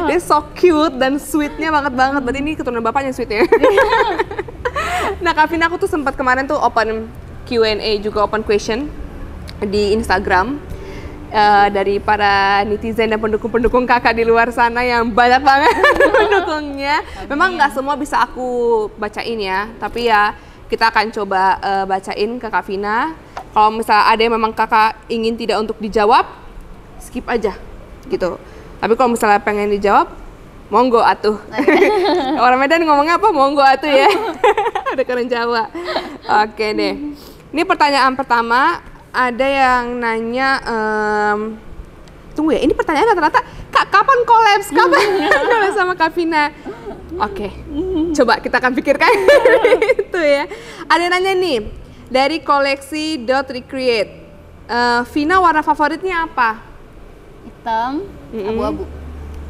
S2: Dia so cute dan sweetnya banget. Berarti ini keturunan bapaknya sweet ya. Nah Kak Vina, aku tuh sempat kemarin tuh open Q&A juga, open question di Instagram dari para netizen dan pendukung-pendukung kakak di luar sana yang banyak banget pendukungnya. Memang nggak semua bisa aku bacain ya, tapi ya kita akan coba bacain ke Kak Vina. Kalau misalnya ada yang memang kakak ingin tidak untuk dijawab, skip aja gitu. Tapi kalau misalnya pengen dijawab, monggo atuh. Orang Medan ngomongnya apa? Monggo atuh ya. Udah keren Jawa. Oke deh. Ini pertanyaan pertama, ada yang nanya, tunggu ya, ini pertanyaan rata-rata, Kak kapan kolaps? Kapan kolaps sama Kak Vina? Oke, coba kita akan pikirkan itu ya. Ada yang nanya nih, dari koleksi .recreate, Vina warna favoritnya apa?
S1: Hitam, abu-abu.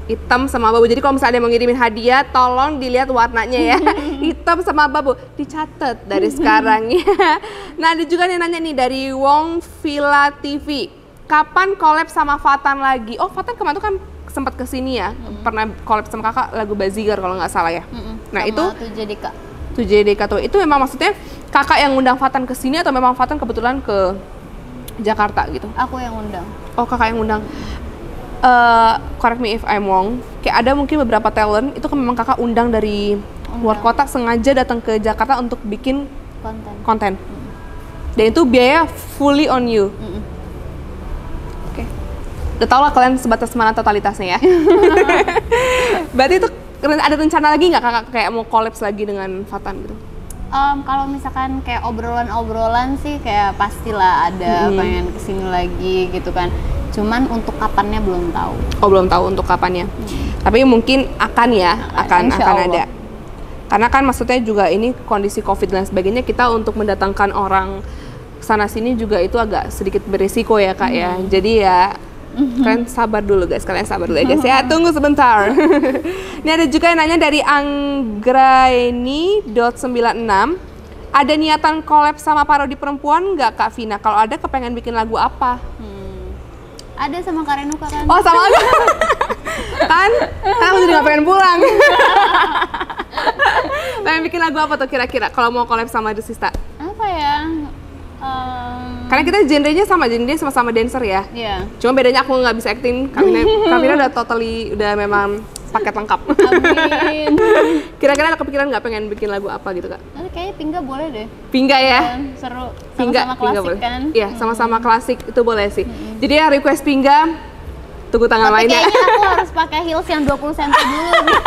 S2: Hitam sama abu-abu. Jadi kalau misalnya ada yang mau ngirimin hadiah, tolong dilihat warnanya ya. Hitam sama abu-abu. Dicatat dari sekarang ya. Nah, ada juga yang nanya nih dari Wong Villa TV. Kapan collab sama Fatan lagi? Oh, Fatan kemarin tuh kan sempat kesini ya. Pernah collab sama kakak lagu Bazigar kalau nggak salah ya. Nah,
S1: sama
S2: itu
S1: 7DK.
S2: 7DK tuh. Itu memang maksudnya kakak yang ngundang Fatan kesini atau memang Fatan kebetulan ke Jakarta gitu?
S1: Aku yang undang.
S2: Oh, kakak yang ngundang. Correct me if I'm wrong, kayak ada mungkin beberapa talent itu kan memang kakak undang dari luar kota, sengaja datang ke Jakarta untuk bikin konten. Dan itu biaya fully on you. Oke. Udah tau lah kalian sebatas mana totalitasnya ya. Berarti itu ada rencana lagi nggak kakak kayak mau collabs lagi dengan Fatan gitu?
S1: Kalau misalkan kayak obrolan sih kayak pastilah ada pengen kesini lagi gitu kan. Cuman untuk kapannya belum tahu.
S2: Oh, belum tahu untuk kapannya. Tapi mungkin akan ya, akan ada. Karena kan maksudnya juga ini kondisi Covid dan sebagainya, kita untuk mendatangkan orang sana sini juga itu agak sedikit berisiko ya Kak ya. Jadi ya kalian sabar dulu guys, ya. Tunggu sebentar. Ini ada juga yang nanya dari Anggraini.96. Ada niatan collab sama parodi perempuan nggak Kak Vina? Kalau ada, kepengen bikin lagu apa?
S1: Ada sama Karenuka kan?
S2: Oh sama aku. kan aku jadi nggak pengen pulang. Pengen bikin lagu apa tuh kira-kira kalau mau collab sama The Sista?
S1: Apa ya?
S2: Karena kita genrenya sama-sama dancer ya.
S1: Iya.
S2: Cuma bedanya aku nggak bisa acting. Kamina udah totally, udah memang paket lengkap.
S1: Amin.
S2: Kira-kira ada kepikiran nggak pengen bikin lagu apa gitu Kak?
S1: Nanti kayaknya Pingga boleh deh.
S2: Pingga ya?
S1: Seru.
S2: Pingga,
S1: Sama-sama
S2: Pingga
S1: klasik
S2: boleh.
S1: kan?
S2: Iya, sama-sama klasik itu boleh sih. Jadi ya request Pingga, tunggu tangan
S1: Tapi
S2: lainnya.
S1: kayaknya aku harus pakai heels yang 20 cm dulu nih.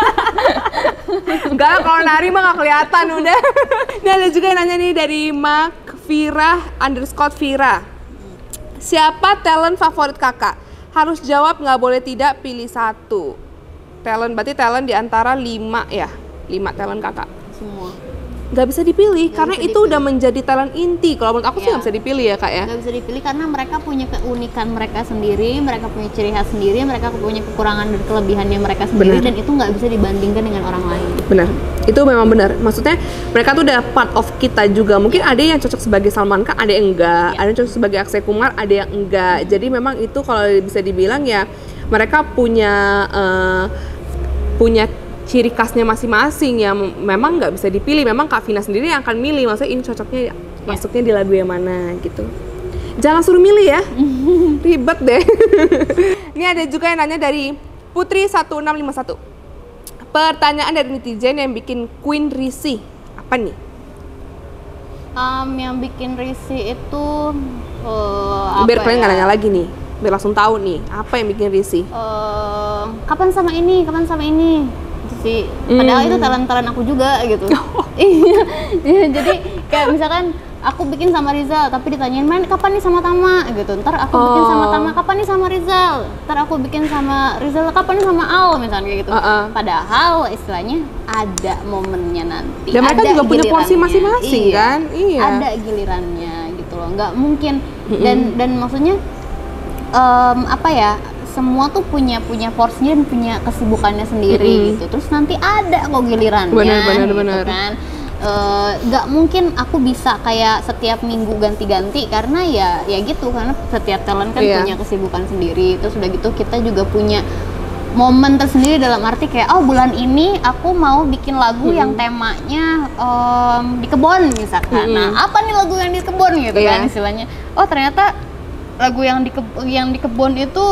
S2: Enggak, kalau nari mah nggak kelihatan udah. Ini ada juga yang nanya nih dari @Vira_Vira. Siapa talent favorit kakak? Harus jawab, nggak boleh tidak, pilih satu. Talent, berarti talent di antara 5 ya? 5 talent kakak.
S1: Semua.
S2: Nggak bisa dipilih,
S1: Nggak
S2: karena
S1: bisa
S2: itu
S1: dipilih.
S2: udah menjadi talent inti. Kalau menurut aku sih
S1: Iya.
S2: nggak bisa dipilih ya kak ya?
S1: Gak bisa dipilih karena mereka punya keunikan mereka sendiri, mereka punya ciri khas sendiri, mereka punya kekurangan dan kelebihannya mereka sendiri.
S2: Benar.
S1: Dan itu nggak bisa dibandingkan dengan orang lain.
S2: Benar, itu memang benar. Maksudnya mereka tuh udah part of kita juga. Mungkin ada yang cocok sebagai Salman Khan, ada yang enggak. Ada yang cocok sebagai Akshay Kumar, ada yang enggak. Jadi memang itu kalau bisa dibilang ya mereka punya ciri khasnya masing-masing yang memang nggak bisa dipilih. Memang Kak Vina sendiri yang akan milih. Maksudnya ini cocoknya masuknya di lagu yang mana gitu. Jangan suruh milih ya, ribet deh. Ini ada juga yang nanya dari Putri1651. Pertanyaan dari netizen yang bikin Queen risih, apa nih?
S1: Yang bikin risih itu
S2: Biar
S1: apa
S2: kalian nggak
S1: ya?
S2: nanya lagi nih, biar langsung tahu nih apa yang bikin risih.
S1: Kapan sama ini itu sih. Padahal itu talent aku juga gitu. Iya, jadi kayak misalkan aku bikin sama Rizal, tapi ditanyain main kapan nih sama Tama gitu. Ntar aku bikin sama Tama, kapan nih sama Rizal. Ntar aku bikin sama Rizal, kapan nih sama Al misalnya kayak gitu. Padahal istilahnya ada momennya nanti.
S2: Dan mereka
S1: ada
S2: juga punya porsi
S1: gilirannya.
S2: masing-masing kan? Iya.
S1: Ada gilirannya gitu loh. Nggak mungkin. Dan maksudnya apa ya? Semua tuh punya porsinya dan punya kesibukannya sendiri gitu. Terus nanti ada kok gilirannya.
S2: Benar.
S1: Gitu kan. Nggak mungkin aku bisa kayak setiap minggu ganti-ganti karena ya gitu, karena setiap talent kan punya kesibukan sendiri. Terus udah gitu kita juga punya momen tersendiri dalam arti kayak bulan ini aku mau bikin lagu yang temanya di kebun misalkan. Nah apa nih lagu yang di kebun gitu kan istilahnya. Oh ternyata lagu yang di kebun itu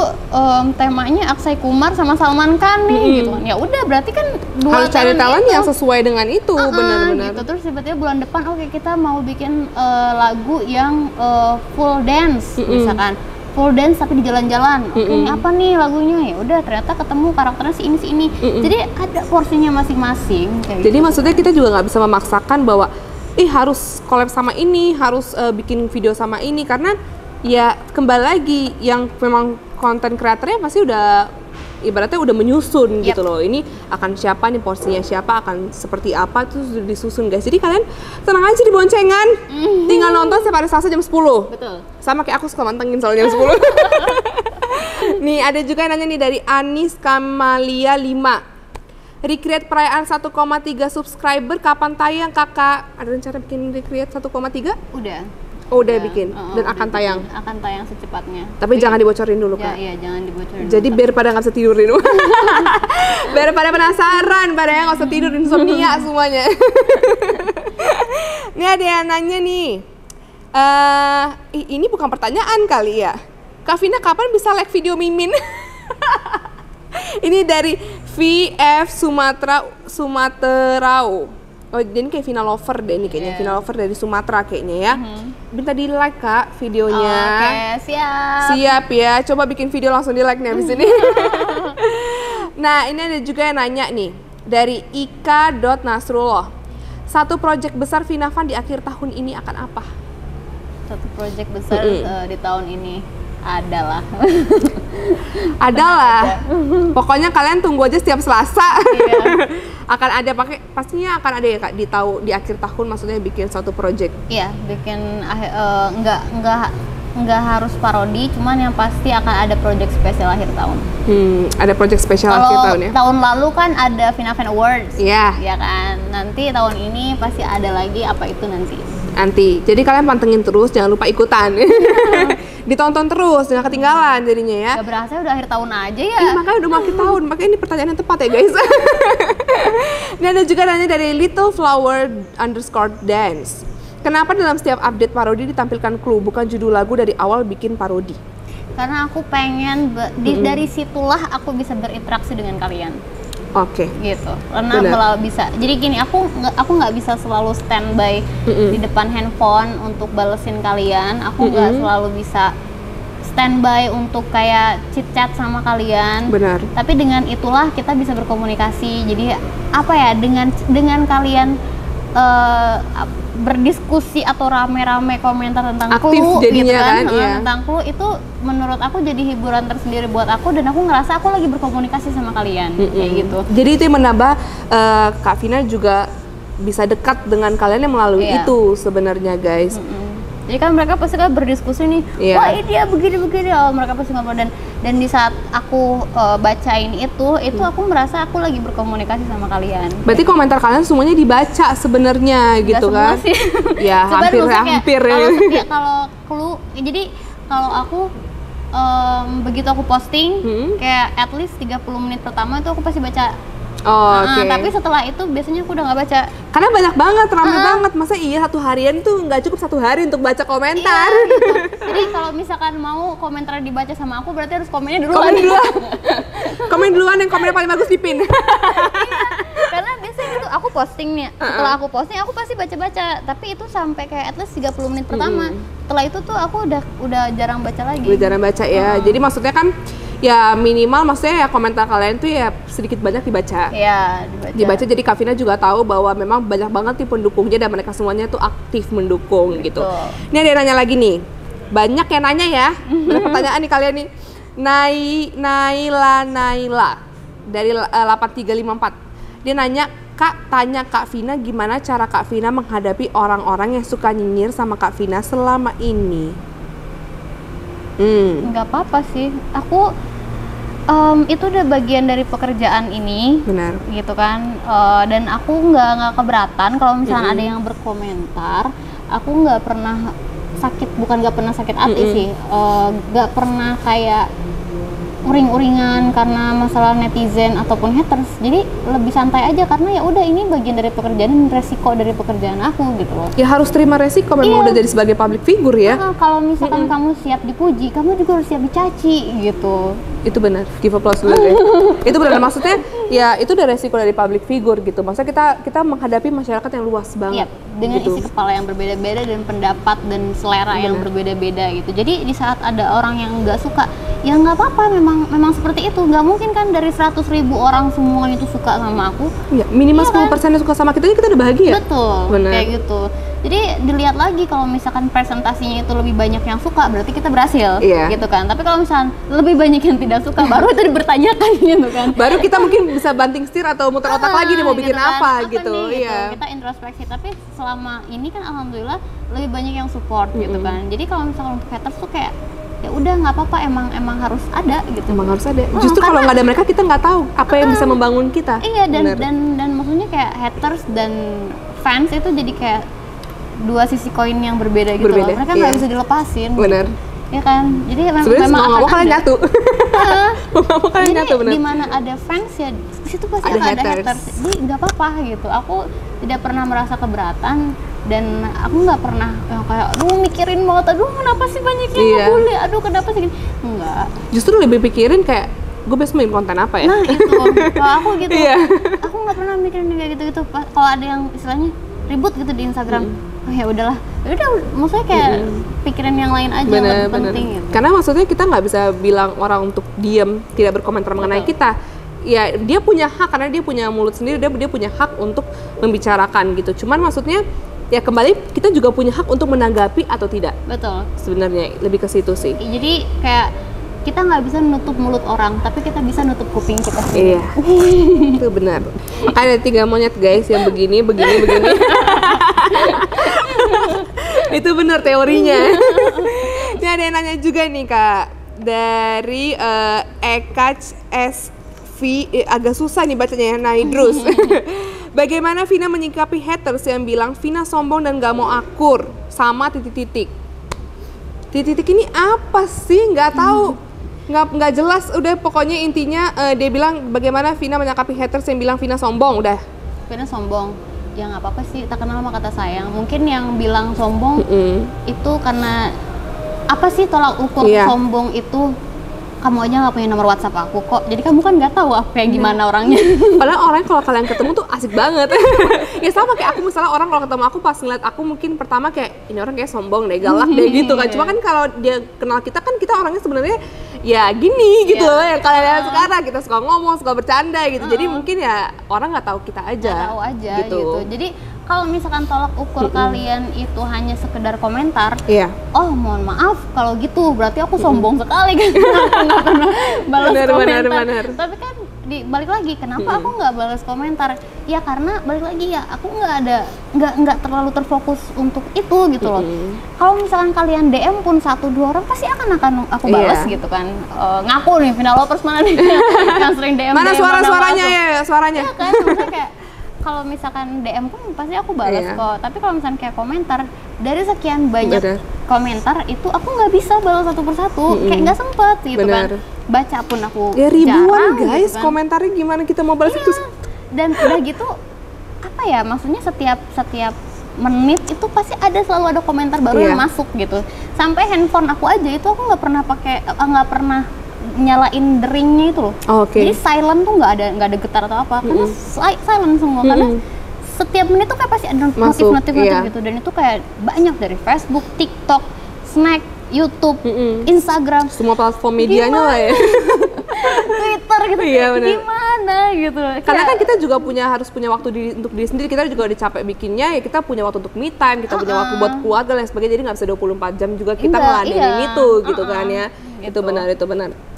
S1: temanya Akshay Kumar sama Salman Khan nih gitu kan. Ya udah berarti kan dua
S2: harus cari talent yang sesuai dengan itu, benar-benar.
S1: Gitu. Terus tiba-tiba bulan depan kita mau bikin lagu yang full dance misalkan. Full dance tapi di jalan-jalan. Ini apa nih lagunya? Ya udah ternyata ketemu karakternya si ini. Jadi ada porsinya masing-masing kayak
S2: Jadi
S1: gitu.
S2: maksudnya kita juga nggak bisa memaksakan bahwa harus collab sama ini, harus bikin video sama ini, karena ya kembali lagi yang memang konten kreatornya pasti udah ibaratnya udah menyusun gitu loh. Ini akan siapa nih, porsinya siapa, akan seperti apa, terus udah disusun guys. Jadi kalian tenang aja di boncengan, tinggal nonton setiap hari Selasa jam 10.
S1: Betul.
S2: Sama kayak aku suka mantengin soalnya jam 10. Nih ada juga yang nanya nih dari Anis Kamalia 5. Recreate perayaan 1,3 subscriber kapan tayang kakak? Ada rencana bikin recreate 1,3?
S1: Udah.
S2: Oh udah bikin dan akan
S1: bikin.
S2: tayang.
S1: Akan tayang secepatnya.
S2: Tapi jangan dibocorin dulu
S1: Ya,
S2: kak.
S1: iya jangan dibocorin.
S2: Jadi biar pada nggak bisa tidur di rumah. Biar pada penasaran, pada yang nggak usah tidur, insomnia semuanya. Ini ada yang nanya nih. Ini bukan pertanyaan kali ya. Kak Vina kapan bisa like video Mimin? Ini dari VF Sumaterau. Oh, ini kayak Vina Lover deh, ini kayaknya Vina Lover dari Sumatera kayaknya ya. Minta di like kak videonya.
S1: Oke, siap.
S2: Siap ya, coba bikin video langsung di like nih abis ini. Nah ini ada juga yang nanya nih dari Ika.Nasrullah. Satu project besar Vina Van di akhir tahun ini akan apa?
S1: Satu project besar di tahun ini adalah
S2: pokoknya kalian tunggu aja setiap Selasa. Akan ada pastinya akan ada ya kak di akhir tahun, maksudnya bikin satu project.
S1: Iya, bikin enggak nggak harus parodi, cuman yang pasti akan ada project spesial akhir tahun.
S2: Ada project spesial akhir tahun ya.
S1: Tahun lalu kan ada Vinavan Awards.
S2: Iya.
S1: Ya kan. Nanti tahun ini pasti ada lagi, apa itu nanti.
S2: Jadi kalian pantengin terus, jangan lupa ikutan. Ditonton terus, jangan ketinggalan jadinya ya.
S1: Gak berasa udah akhir tahun aja ya.
S2: Makanya udah mau akhir tahun, makanya ini pertanyaan yang tepat ya guys. Dan ada juga nanya dari Little Flower _dance. Kenapa dalam setiap update parodi ditampilkan clue, bukan judul lagu dari awal bikin parodi?
S1: Karena aku pengen, dari situlah aku bisa berinteraksi dengan kalian.
S2: Oke.
S1: Gitu. Karena bisa. Jadi gini, aku nggak bisa selalu standby di depan handphone untuk balesin kalian. Aku nggak selalu bisa standby untuk kayak chit chat sama kalian.
S2: Benar.
S1: Tapi dengan itulah kita bisa berkomunikasi. Jadi apa ya, dengan kalian berdiskusi atau rame-rame komentar tentang
S2: aktif
S1: clue
S2: jadinya
S1: gitu kan,
S2: iya.
S1: tentang clue itu menurut aku jadi hiburan tersendiri buat aku, dan aku ngerasa aku lagi berkomunikasi sama kalian kayak gitu.
S2: Jadi itu yang menambah Kak Vina juga bisa dekat dengan kalian yang melalui itu sebenarnya guys.
S1: Jadi kan mereka pasti kan berdiskusi nih, wah ini dia begini-begini, mereka pasti ngobrol, dan di saat aku bacain itu aku merasa aku lagi berkomunikasi sama kalian.
S2: Berarti komentar kalian semuanya dibaca sebenarnya gitu kan?
S1: Sih.
S2: Ya hampir ya.
S1: Kalau clue, jadi kalau aku begitu aku posting kayak at least 30 menit pertama itu aku pasti baca.
S2: Oke.
S1: Tapi setelah itu biasanya aku udah nggak baca.
S2: Karena banyak banget, ramai banget. Masa iya satu harian tuh nggak cukup satu hari untuk baca komentar.
S1: Iya, gitu. Jadi kalau misalkan mau komentar dibaca sama aku, berarti harus komennya duluan.
S2: Komen duluan, yang komennya paling bagus dipin.
S1: Karena biasanya itu aku posting nih. Setelah aku posting aku pasti baca-baca. Tapi itu sampai kayak at least 30 menit pertama. Setelah itu tuh aku udah jarang baca lagi.
S2: Udah jarang baca ya. Jadi maksudnya kan ya minimal maksudnya ya komentar kalian tuh ya sedikit banyak dibaca.
S1: Iya,
S2: dibaca. Jadi Kak Vina juga tahu bahwa memang banyak banget nih pendukungnya dan mereka semuanya tuh aktif mendukung gitu. Ini ada yang nanya lagi nih. Banyak yang nanya ya. Ada pertanyaan nih kalian nih. Naila dari 8354. Dia nanya, tanya Kak Vina gimana cara Kak Vina menghadapi orang-orang yang suka nyinyir sama Kak Vina selama ini.
S1: Nggak apa-apa sih. Aku itu udah bagian dari pekerjaan ini.
S2: Benar.
S1: Gitu kan. Dan aku nggak keberatan kalau misalnya ada yang berkomentar. Aku nggak pernah bukan nggak pernah sakit hati sih. Nggak pernah kayak uring-uringan karena masalah netizen ataupun haters. Jadi lebih santai aja karena ya udah ini bagian dari pekerjaan dan resiko dari pekerjaan aku gitu loh.
S2: Ya harus terima resiko memang udah jadi sebagai public figure ya.
S1: Kalau misalkan kamu siap dipuji, kamu juga harus siap dicaci gitu.
S2: Itu benar. Give applause dulu deh. Itu benar, maksudnya ya itu udah resiko dari public figure gitu. Maksudnya kita menghadapi masyarakat yang luas banget.
S1: Dengan
S2: gitu.
S1: isi kepala yang berbeda-beda dan pendapat dan selera yang berbeda-beda gitu. Jadi di saat ada orang yang nggak suka, ya nggak apa-apa, memang seperti itu. Nggak mungkin kan dari 100.000 orang semuanya itu suka sama aku.
S2: Ya, minimal 10% yang suka sama kita udah bahagia.
S1: Betul.
S2: Bener.
S1: Kayak gitu. Jadi dilihat lagi kalau misalkan presentasinya itu lebih banyak yang suka, berarti kita berhasil, gitu kan. Tapi kalau misalkan lebih banyak yang tidak suka, baru itu dipertanyakan gitu kan.
S2: Baru kita mungkin bisa banting setir atau muter otak lagi nih mau bikin
S1: gitu kan.
S2: apa gitu.
S1: Nih,
S2: Iya.
S1: Kita introspeksi. Tapi selama ini kan alhamdulillah lebih banyak yang support gitu kan. Jadi kalau misalkan untuk haters tuh kayak ya udah nggak apa-apa, emang harus ada gitu.
S2: Emang harus ada. Justru kalau nggak ada mereka kita nggak tahu apa yang bisa membangun kita.
S1: Iya, dan maksudnya kayak haters dan fans itu jadi kayak dua sisi koin yang berbeda gitu loh. Mereka nggak bisa dilepasin.
S2: Bener.
S1: Ya kan. Jadi
S2: sebenarnya
S1: memang
S2: mau kalian nyatu.
S1: Mau
S2: kalian nyatu bener.
S1: Di mana ada fans ya di situ pasti ada haters. Jadi nggak apa-apa gitu. Aku tidak pernah merasa keberatan. Dan aku nggak pernah kayak mikirin banget, kenapa sih banyak yang ngebully, kenapa sih gini. Enggak, justru
S2: lebih pikirin kayak gue besok main konten apa ya.
S1: Nah itu kalau aku gitu. Aku nggak pernah mikirin kayak gitu kalau ada yang istilahnya ribut gitu di Instagram, ya udahlah, maksudnya kayak pikirin yang lain aja. Lebih penting gitu.
S2: Karena maksudnya kita nggak bisa bilang orang untuk diam tidak berkomentar mengenai kita. Ya dia punya hak karena dia punya mulut sendiri, dia punya hak untuk membicarakan gitu. Cuman maksudnya ya kembali kita juga punya hak untuk menanggapi atau tidak. Betul. Sebenarnya lebih ke situ sih.
S1: Jadi kayak kita nggak bisa nutup mulut orang, tapi kita bisa nutup kuping kita sendiri.
S2: Iya. Itu benar. Makanya ada 3 monyet guys yang begini. Itu benar teorinya. Ini ada yang nanya juga nih Kak, dari Ekach SV, agak susah nih bacanya ya, Naidrus. Bagaimana Vina menyikapi haters yang bilang Vina sombong dan gak mau akur sama titik-titik? Titik-titik ini apa sih? Nggak tahu, nggak jelas. Udah pokoknya intinya dia bilang bagaimana Vina menyikapi haters yang bilang Vina sombong. Udah.
S1: Vina sombong, ya nggak apa-apa sih. Tak kenal sama kata sayang. Mungkin yang bilang sombong itu karena apa sih tolak ukur sombong itu? Kamu aja nggak punya nomor WhatsApp aku kok, jadi kamu kan nggak tahu aku kayak gimana orangnya.
S2: Padahal orang kalau kalian ketemu tuh asik banget. Ya sama kayak aku, misalnya orang kalau ketemu aku pas ngeliat aku mungkin pertama kayak ini orang kayak sombong deh, galak deh gitu kan. Cuma kan kalau dia kenal kita kan kita orangnya sebenarnya ya gini gitu loh, yang kalian lihat sekarang kita suka ngomong, suka bercanda gitu. Jadi mungkin ya orang nggak tahu kita aja.
S1: Nggak tahu aja gitu. Jadi kalau misalkan tolak ukur kalian itu hanya sekedar komentar, oh mohon maaf kalau gitu berarti aku sombong sekali kan, aku nggak pernah balas komentar. Tapi kan balik lagi, kenapa aku nggak balas komentar? Ya karena balik lagi ya, aku nggak terlalu terfokus untuk itu gitu loh. Kalau misalkan kalian DM pun 1-2 orang pasti akan aku balas gitu kan. Ngaku nih, Vina Lovers mana nih yang sering DM?
S2: Mana suaranya ya, suaranya?
S1: Iya kan, maksudnya kayak kalau misalkan DM pun pasti aku balas kok. Tapi kalau misalkan kayak komentar, dari sekian banyak komentar itu aku nggak bisa balas satu persatu, kayak nggak sempet gitu kan. Baca pun aku
S2: ya ribuan
S1: jarang,
S2: guys,
S1: gitu kan.
S2: Komentarnya gimana kita mau balas itu?
S1: Dan udah gitu apa ya, maksudnya setiap menit itu pasti selalu ada komentar baru yang masuk gitu. Sampai handphone aku aja itu aku nggak pernah nyalain deringnya itu loh. Jadi silent tuh nggak ada getar atau apa, karena silent semua karena setiap menit tuh kayak pasti ada notif gitu. Dan itu kayak banyak dari Facebook, TikTok, Snack, YouTube, Instagram,
S2: semua platform medianya lah ya.
S1: Twitter gitu, gimana gitu.
S2: Karena kan kita juga harus punya waktu untuk diri sendiri. Kita juga udah capek bikinnya, ya kita punya waktu untuk me time, kita punya waktu buat keluarga dan sebagainya. Jadi nggak bisa 24 jam juga kita ngeladenin itu gitu kan ya. Gitu. Itu benar.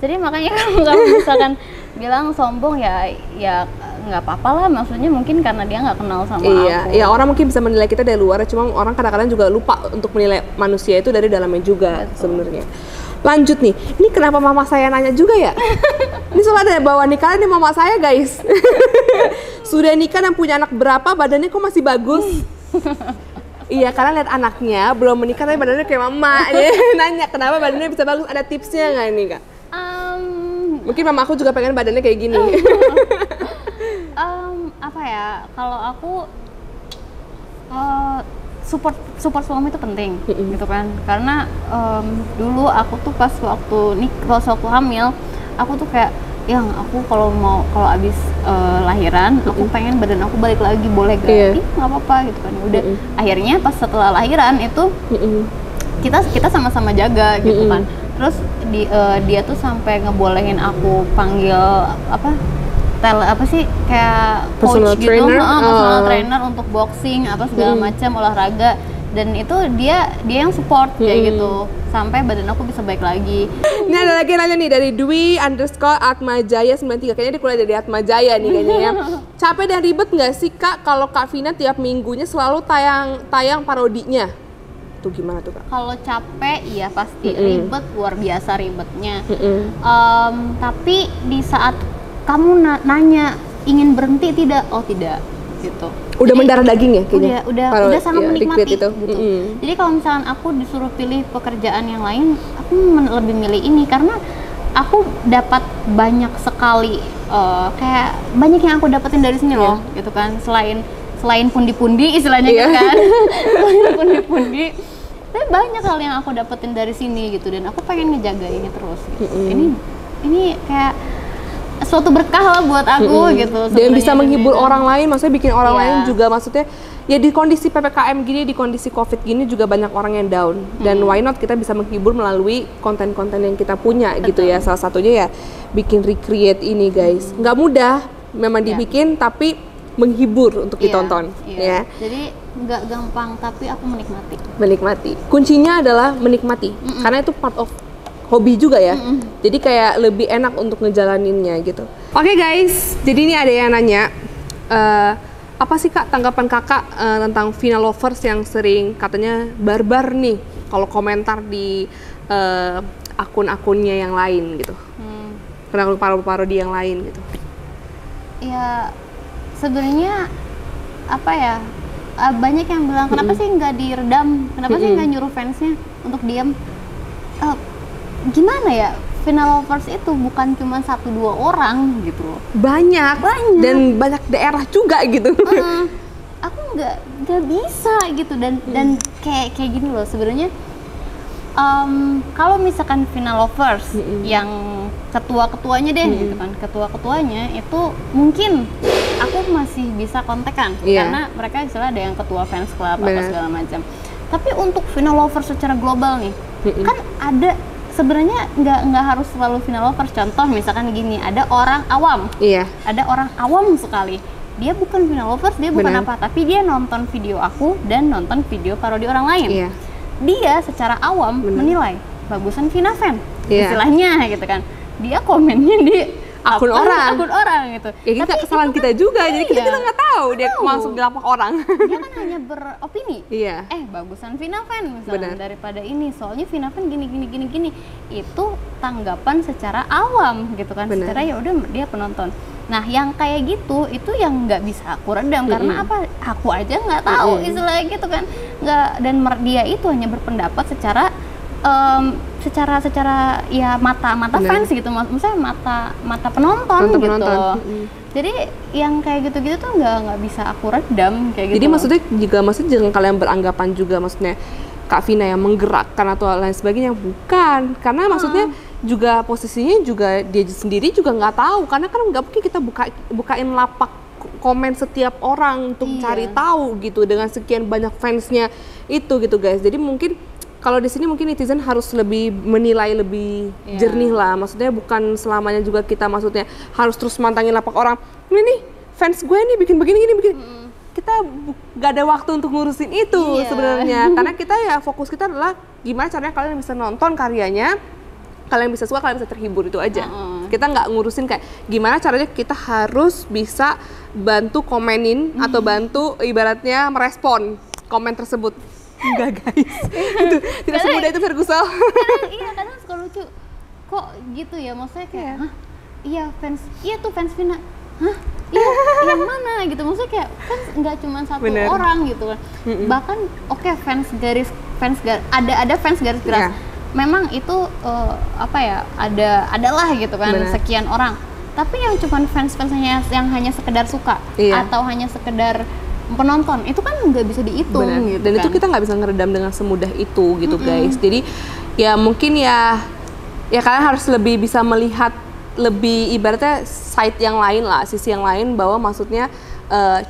S1: Jadi makanya kalau misalkan bilang sombong ya nggak apa-apa lah, maksudnya mungkin karena dia nggak kenal sama aku.
S2: Iya, orang mungkin bisa menilai kita dari luar, cuma orang kadang-kadang juga lupa untuk menilai manusia itu dari dalamnya juga sebenarnya. Lanjut nih, ini kenapa mama saya nanya juga ya? Ini soalnya ada bawa nikah nih mama saya guys. Sudah nikah dan punya anak berapa, badannya kok masih bagus? Iya, karena lihat anaknya belum menikah tapi badannya kayak mama. Nanya kenapa badannya bisa bagus, ada tipsnya nggak nih Kak? Mungkin mama aku juga pengen badannya kayak gini.
S1: Apa ya, kalau aku support suami itu penting gitu kan, karena dulu aku tuh pas waktu hamil aku tuh kayak aku kalau abis lahiran aku pengen badan aku balik lagi, boleh gak? Nggak apa-apa gitu kan. Udah akhirnya pas setelah lahiran itu kita sama-sama jaga gitu kan. Terus dia tuh sampai ngebolehin aku panggil kayak
S2: personal
S1: coach
S2: trainer.
S1: gitu, personal trainer untuk boxing segala macam olahraga, dan itu dia yang support kayak gitu sampai badan aku bisa baik lagi.
S2: Ini ada lagi nanya nih dari Dwi_Atmajaya93, kayaknya dia kuliah dari Atmajaya nih kayaknya ya. Capek dan ribet nggak sih Kak kalau Kak Vina tiap minggunya selalu tayang parodinya? Tuh gimana tuh Kak?
S1: Kalau capek ya pasti ribet, luar biasa ribetnya. Tapi di saat kamu nanya ingin berhenti tidak? Oh tidak gitu.
S2: Udah mendarah daging ya kayaknya?
S1: Udah sangat menikmati
S2: itu.
S1: Gitu. Jadi kalau misalnya aku disuruh pilih pekerjaan yang lain, aku lebih milih ini karena aku dapat banyak sekali kayak banyak yang aku dapetin dari sini loh gitu kan. Selain pundi-pundi istilahnya gitu kan. Selain pundi-pundi, tapi banyak hal yang aku dapetin dari sini gitu, dan aku pengen ngejaga ini terus gitu. Ini kayak suatu berkah lah buat aku gitu.
S2: Dan bisa menghibur orang lain, maksudnya bikin orang lain juga, maksudnya ya di kondisi PPKM gini, di kondisi COVID gini juga banyak orang yang down. Dan why not kita bisa menghibur melalui konten-konten yang kita punya gitu ya. Salah satunya ya bikin recreate ini guys. Nggak mudah memang dibikin, tapi menghibur untuk ditonton ya.
S1: Jadi nggak gampang, tapi aku
S2: menikmati. Kuncinya adalah menikmati, karena itu part of hobi juga ya. Jadi kayak lebih enak untuk ngejalaninnya gitu. Oke guys, jadi ini ada yang nanya apa sih Kak tanggapan Kakak tentang Vina Lovers yang sering katanya barbar nih kalau komentar di akun-akunnya yang lain gitu. Akun parodi yang lain gitu.
S1: Ya sebenarnya apa ya, banyak yang bilang kenapa sih nggak diredam, kenapa sih nggak nyuruh fansnya untuk diam. Gimana ya, Final Lovers itu bukan cuma 1-2 orang gitu loh.
S2: Banyak. Dan banyak daerah juga gitu.
S1: Aku nggak bisa gitu, dan kayak gini loh sebenarnya. Kalau misalkan Final Lovers yang ketua-ketuanya deh gitu kan, ketua-ketuanya itu mungkin aku masih bisa kontekan karena mereka istilah ada yang ketua fans club apa segala macam. Tapi untuk Final Lovers secara global nih, kan ada sebenarnya nggak harus selalu Final Lovers. Contoh misalkan gini, ada orang awam, ada orang awam sekali, dia bukan Final Lovers, dia bukan apa, tapi dia nonton video aku dan nonton video parodi orang lain. Dia secara awam menilai bagusan Vina Fan, istilahnya gitu kan. Dia komennya di akun orang gitu.
S2: Ya kita kesalahan kita juga, jadi kita nggak tahu dia masuk di lapak orang.
S1: Dia kan hanya beropini. Bagusan Vina Fan misalnya daripada ini, soalnya Vina Fan gini. Itu tanggapan secara awam gitu kan. Secara ya udah dia penonton. Nah yang kayak gitu itu yang nggak bisa aku redam karena apa? Aku aja nggak tahu istilahnya gitu kan. Nggak, dan dia itu hanya berpendapat secara ya mata fans gitu, maksudnya mata penonton gitu. Jadi yang kayak gitu-gitu tuh nggak bisa aku redam kayak gitu.
S2: Jadi maksudnya jangan kalian beranggapan juga maksudnya Kak Vina yang menggerakkan atau lain sebagainya, bukan, karena maksudnya juga posisinya juga dia sendiri juga nggak tahu, karena kan nggak mungkin kita bukain lapak komen setiap orang untuk cari tahu gitu dengan sekian banyak fansnya itu gitu guys. Jadi mungkin kalau di sini mungkin netizen harus lebih menilai lebih jernih lah, maksudnya bukan selamanya juga kita maksudnya harus terus mantangin lapak orang. Ini nih fans gue nih bikin begini. Kita gak ada waktu untuk ngurusin itu sebenarnya, karena kita ya fokus kita adalah gimana caranya kalian bisa nonton karyanya, kalian bisa suka, kalian bisa terhibur, itu aja. Kita nggak ngurusin kayak gimana caranya kita harus bisa bantu komenin atau bantu ibaratnya merespon komen tersebut. Enggak guys, itu tidak semudah itu Ferguson.
S1: Kadang suka lucu, kok gitu ya, maksudnya kayak fans Vina, yang mana gitu, maksudnya kayak fans nggak cuma satu orang gitu kan. Bahkan fans garis ada fans garis keras. Memang itu adalah gitu kan sekian orang. Tapi yang cuma fansnya yang hanya sekedar suka atau hanya sekedar penonton, itu kan nggak bisa dihitung gitu. Dan
S2: itu kita nggak bisa ngeredam dengan semudah itu gitu guys. Jadi ya mungkin ya kalian harus lebih bisa melihat lebih ibaratnya side yang lain lah, sisi yang lain, bahwa maksudnya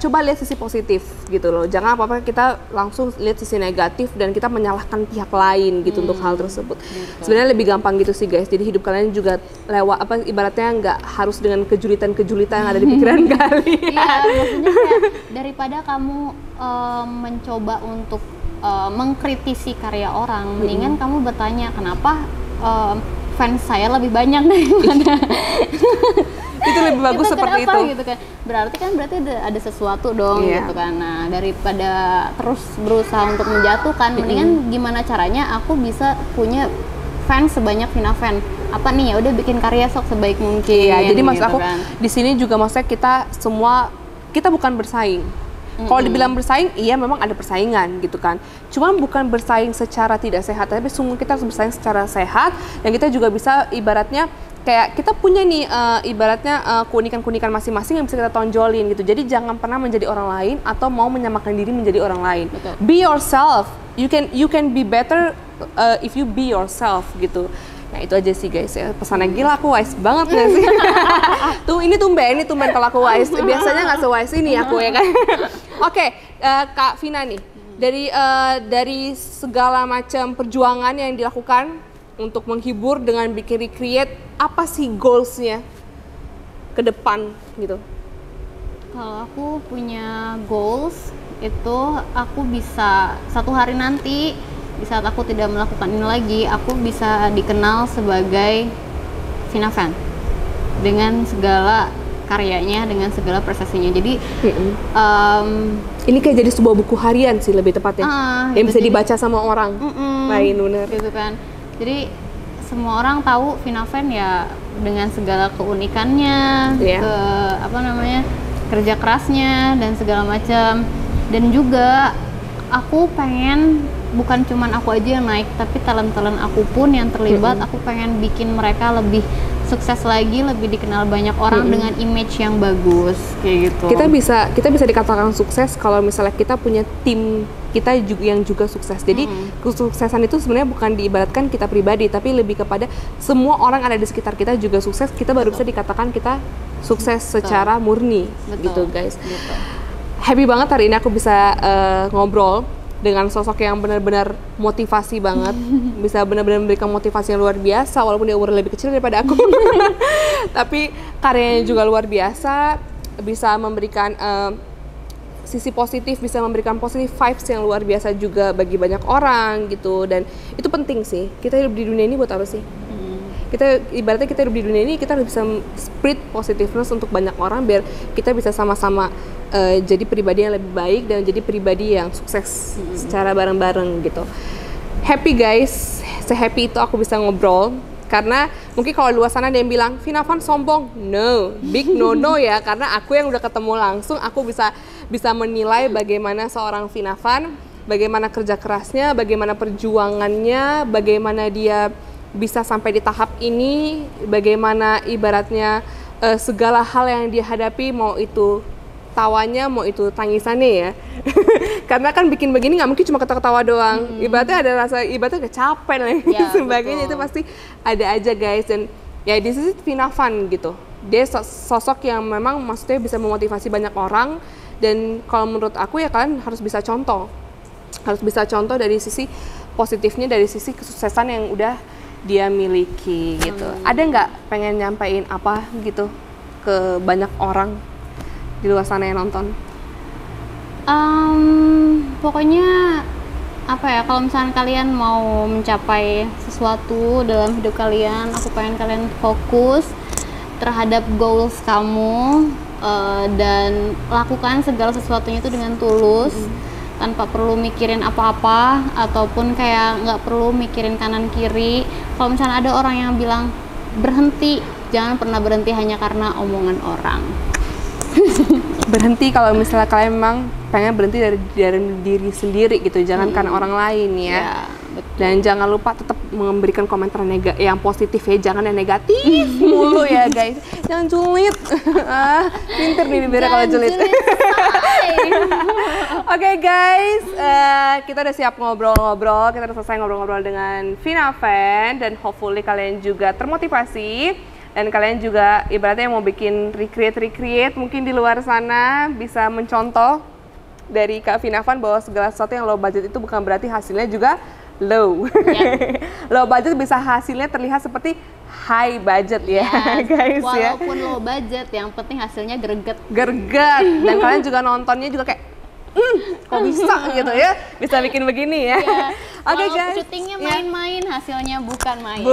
S2: coba lihat sisi positif gitu loh. Jangan apa-apa kita langsung lihat sisi negatif dan kita menyalahkan pihak lain gitu untuk hal tersebut. Sebenarnya lebih gampang gitu sih guys. Jadi hidup kalian juga lewat ibaratnya nggak harus dengan kejulitan-kejulitan yang ada di pikiran kalian.
S1: Maksudnya kayak daripada kamu mencoba untuk mengkritisi karya orang, mendingan kamu bertanya kenapa fans saya lebih banyak daripada
S2: itu lebih bagus
S1: itu
S2: seperti
S1: kenapa,
S2: itu
S1: gitu kan. Berarti ada sesuatu dong gitu kan. Nah, daripada terus berusaha untuk menjatuhkan, mendingan gimana caranya aku bisa punya fans sebanyak Vina Fan. Apa nih, ya udah bikin karya sok sebaik mungkin.
S2: Jadi maksud
S1: gitu
S2: aku
S1: kan.
S2: di sini juga maksudnya kita bukan bersaing. Kalau dibilang bersaing, iya memang ada persaingan gitu kan. Cuma bukan bersaing secara tidak sehat, tapi sungguh kita harus bersaing secara sehat, dan kita juga bisa ibaratnya kayak kita punya nih ibaratnya keunikan-keunikan masing-masing yang bisa kita tonjolin gitu. Jadi jangan pernah menjadi orang lain atau mau menyamakan diri menjadi orang lain.
S1: Betul.
S2: Be yourself. You can be better if you be yourself gitu. Nah itu aja sih guys ya, pesannya. Gila aku wise banget gak sih? Ini tumben kalau aku wise. Biasanya nggak se-wise ini aku ya kan. Oke, Kak Vina nih, dari segala macam perjuangan yang dilakukan untuk menghibur dengan bikin recreate, apa sih goals-nya ke depan gitu?
S1: Kalau aku punya goals itu, aku bisa satu hari nanti di saat aku tidak melakukan ini lagi, aku bisa dikenal sebagai Vina Fan dengan segala karyanya, dengan segala prestasinya. Jadi
S2: ini kayak jadi sebuah buku harian sih lebih tepatnya, yang bisa dibaca sama orang lain, bener
S1: gitu kan. Jadi semua orang tahu Vinavan ya dengan segala keunikannya, ke apa namanya, kerja kerasnya dan segala macam. Dan juga aku pengen bukan cuman aku aja yang naik, tapi talent-talent aku pun yang terlibat. Aku pengen bikin mereka lebih sukses lagi, lebih dikenal banyak orang dengan image yang bagus kayak gitu.
S2: Kita bisa dikatakan sukses kalau misalnya kita punya tim kita juga yang juga sukses. Jadi kesuksesan itu sebenarnya bukan diibaratkan kita pribadi, tapi lebih kepada semua orang ada di sekitar kita juga sukses. Kita baru bisa dikatakan kita sukses secara murni. Gitu guys. Happy banget hari ini aku bisa ngobrol dengan sosok yang benar-benar motivasi banget, bisa benar-benar memberikan motivasi yang luar biasa walaupun dia umur lebih kecil daripada aku. Tapi karyanya juga luar biasa, bisa memberikan sisi positif, bisa memberikan positive vibes yang luar biasa juga bagi banyak orang gitu. Dan itu penting sih, kita hidup di dunia ini buat apa sih? Ibaratnya kita hidup di dunia ini, kita harus bisa spread positiveness untuk banyak orang biar kita bisa sama-sama jadi pribadi yang lebih baik dan jadi pribadi yang sukses secara bareng-bareng gitu. Happy guys, se-happy itu aku bisa ngobrol. Karena mungkin kalau luar sana ada yang bilang Vinavan sombong, no, big no ya. Karena aku yang udah ketemu langsung, aku bisa menilai bagaimana seorang Vinavan, bagaimana kerja kerasnya, bagaimana perjuangannya, bagaimana dia bisa sampai di tahap ini, bagaimana ibaratnya segala hal yang dia hadapi, mau itu tawanya, mau itu tangisannya ya. Karena kan bikin begini nggak mungkin cuma ketawa doang. Ibaratnya ada rasa, ibaratnya udah capek dan sebagainya, itu pasti ada aja guys. Dan ya this is Vinavan gitu. Dia sosok yang memang maksudnya bisa memotivasi banyak orang. Dan kalau menurut aku ya kalian harus bisa contoh. Harus bisa contoh dari sisi positifnya, dari sisi kesuksesan yang udah dia miliki gitu. Ada nggak pengen nyampein apa gitu ke banyak orang di luar sana yang nonton?
S1: Pokoknya apa ya, kalau misalnya kalian mau mencapai sesuatu dalam hidup kalian, aku pengen kalian fokus terhadap goals kamu, dan lakukan segala sesuatunya itu dengan tulus, tanpa perlu mikirin apa-apa ataupun kayak nggak perlu mikirin kanan kiri. Kalau misalnya ada orang yang bilang berhenti, jangan pernah berhenti hanya karena omongan orang.
S2: Berhenti kalau misalnya kalian memang pengen berhenti dari diri sendiri gitu, jangan karena orang lain ya. Dan jangan lupa tetap memberikan komentar yang positif ya, jangan yang negatif mulu ya guys. Jangan julid. Pinter nih bibirnya kalau julid. Oke guys, kita udah siap ngobrol-ngobrol, kita udah selesai ngobrol-ngobrol dengan Vinavan, dan hopefully kalian juga termotivasi. Dan kalian juga ibaratnya mau bikin recreate mungkin di luar sana bisa mencontoh dari Kak Vinavan bahwa segala sesuatu yang low budget itu bukan berarti hasilnya juga low. Low budget bisa hasilnya terlihat seperti high budget ya guys.
S1: Walaupun low budget, yang penting hasilnya greget.
S2: Dan kalian juga nontonnya juga kayak kok bisa gitu ya, bisa bikin begini ya. Oke guys,
S1: syutingnya main-main, hasilnya bukan main.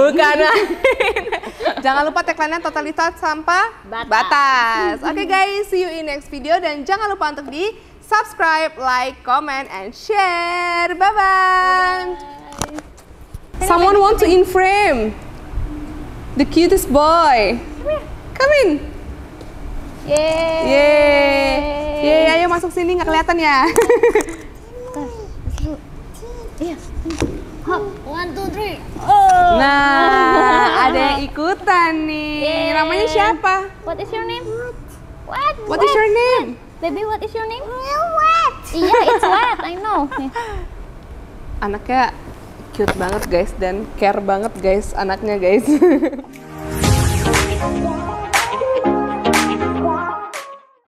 S2: Jangan lupa tagline-nya totalitas tanpa batas. Oke guys, see you in next video, dan jangan lupa untuk di subscribe, like, comment, and share. Bye bye. Someone want to in frame the cutest boy. Come in. Yeay, ayo masuk sini, nggak kelihatan ya.
S1: Iya. Hop, 1, 2, 3.
S2: Nah, ada yang ikutan nih. Namanya siapa?
S1: What is your name?
S2: What is your name?
S1: Baby, what is your name? Wet. Iya, it's wet. I know.
S2: Anaknya cute banget guys, dan care banget guys anaknya guys.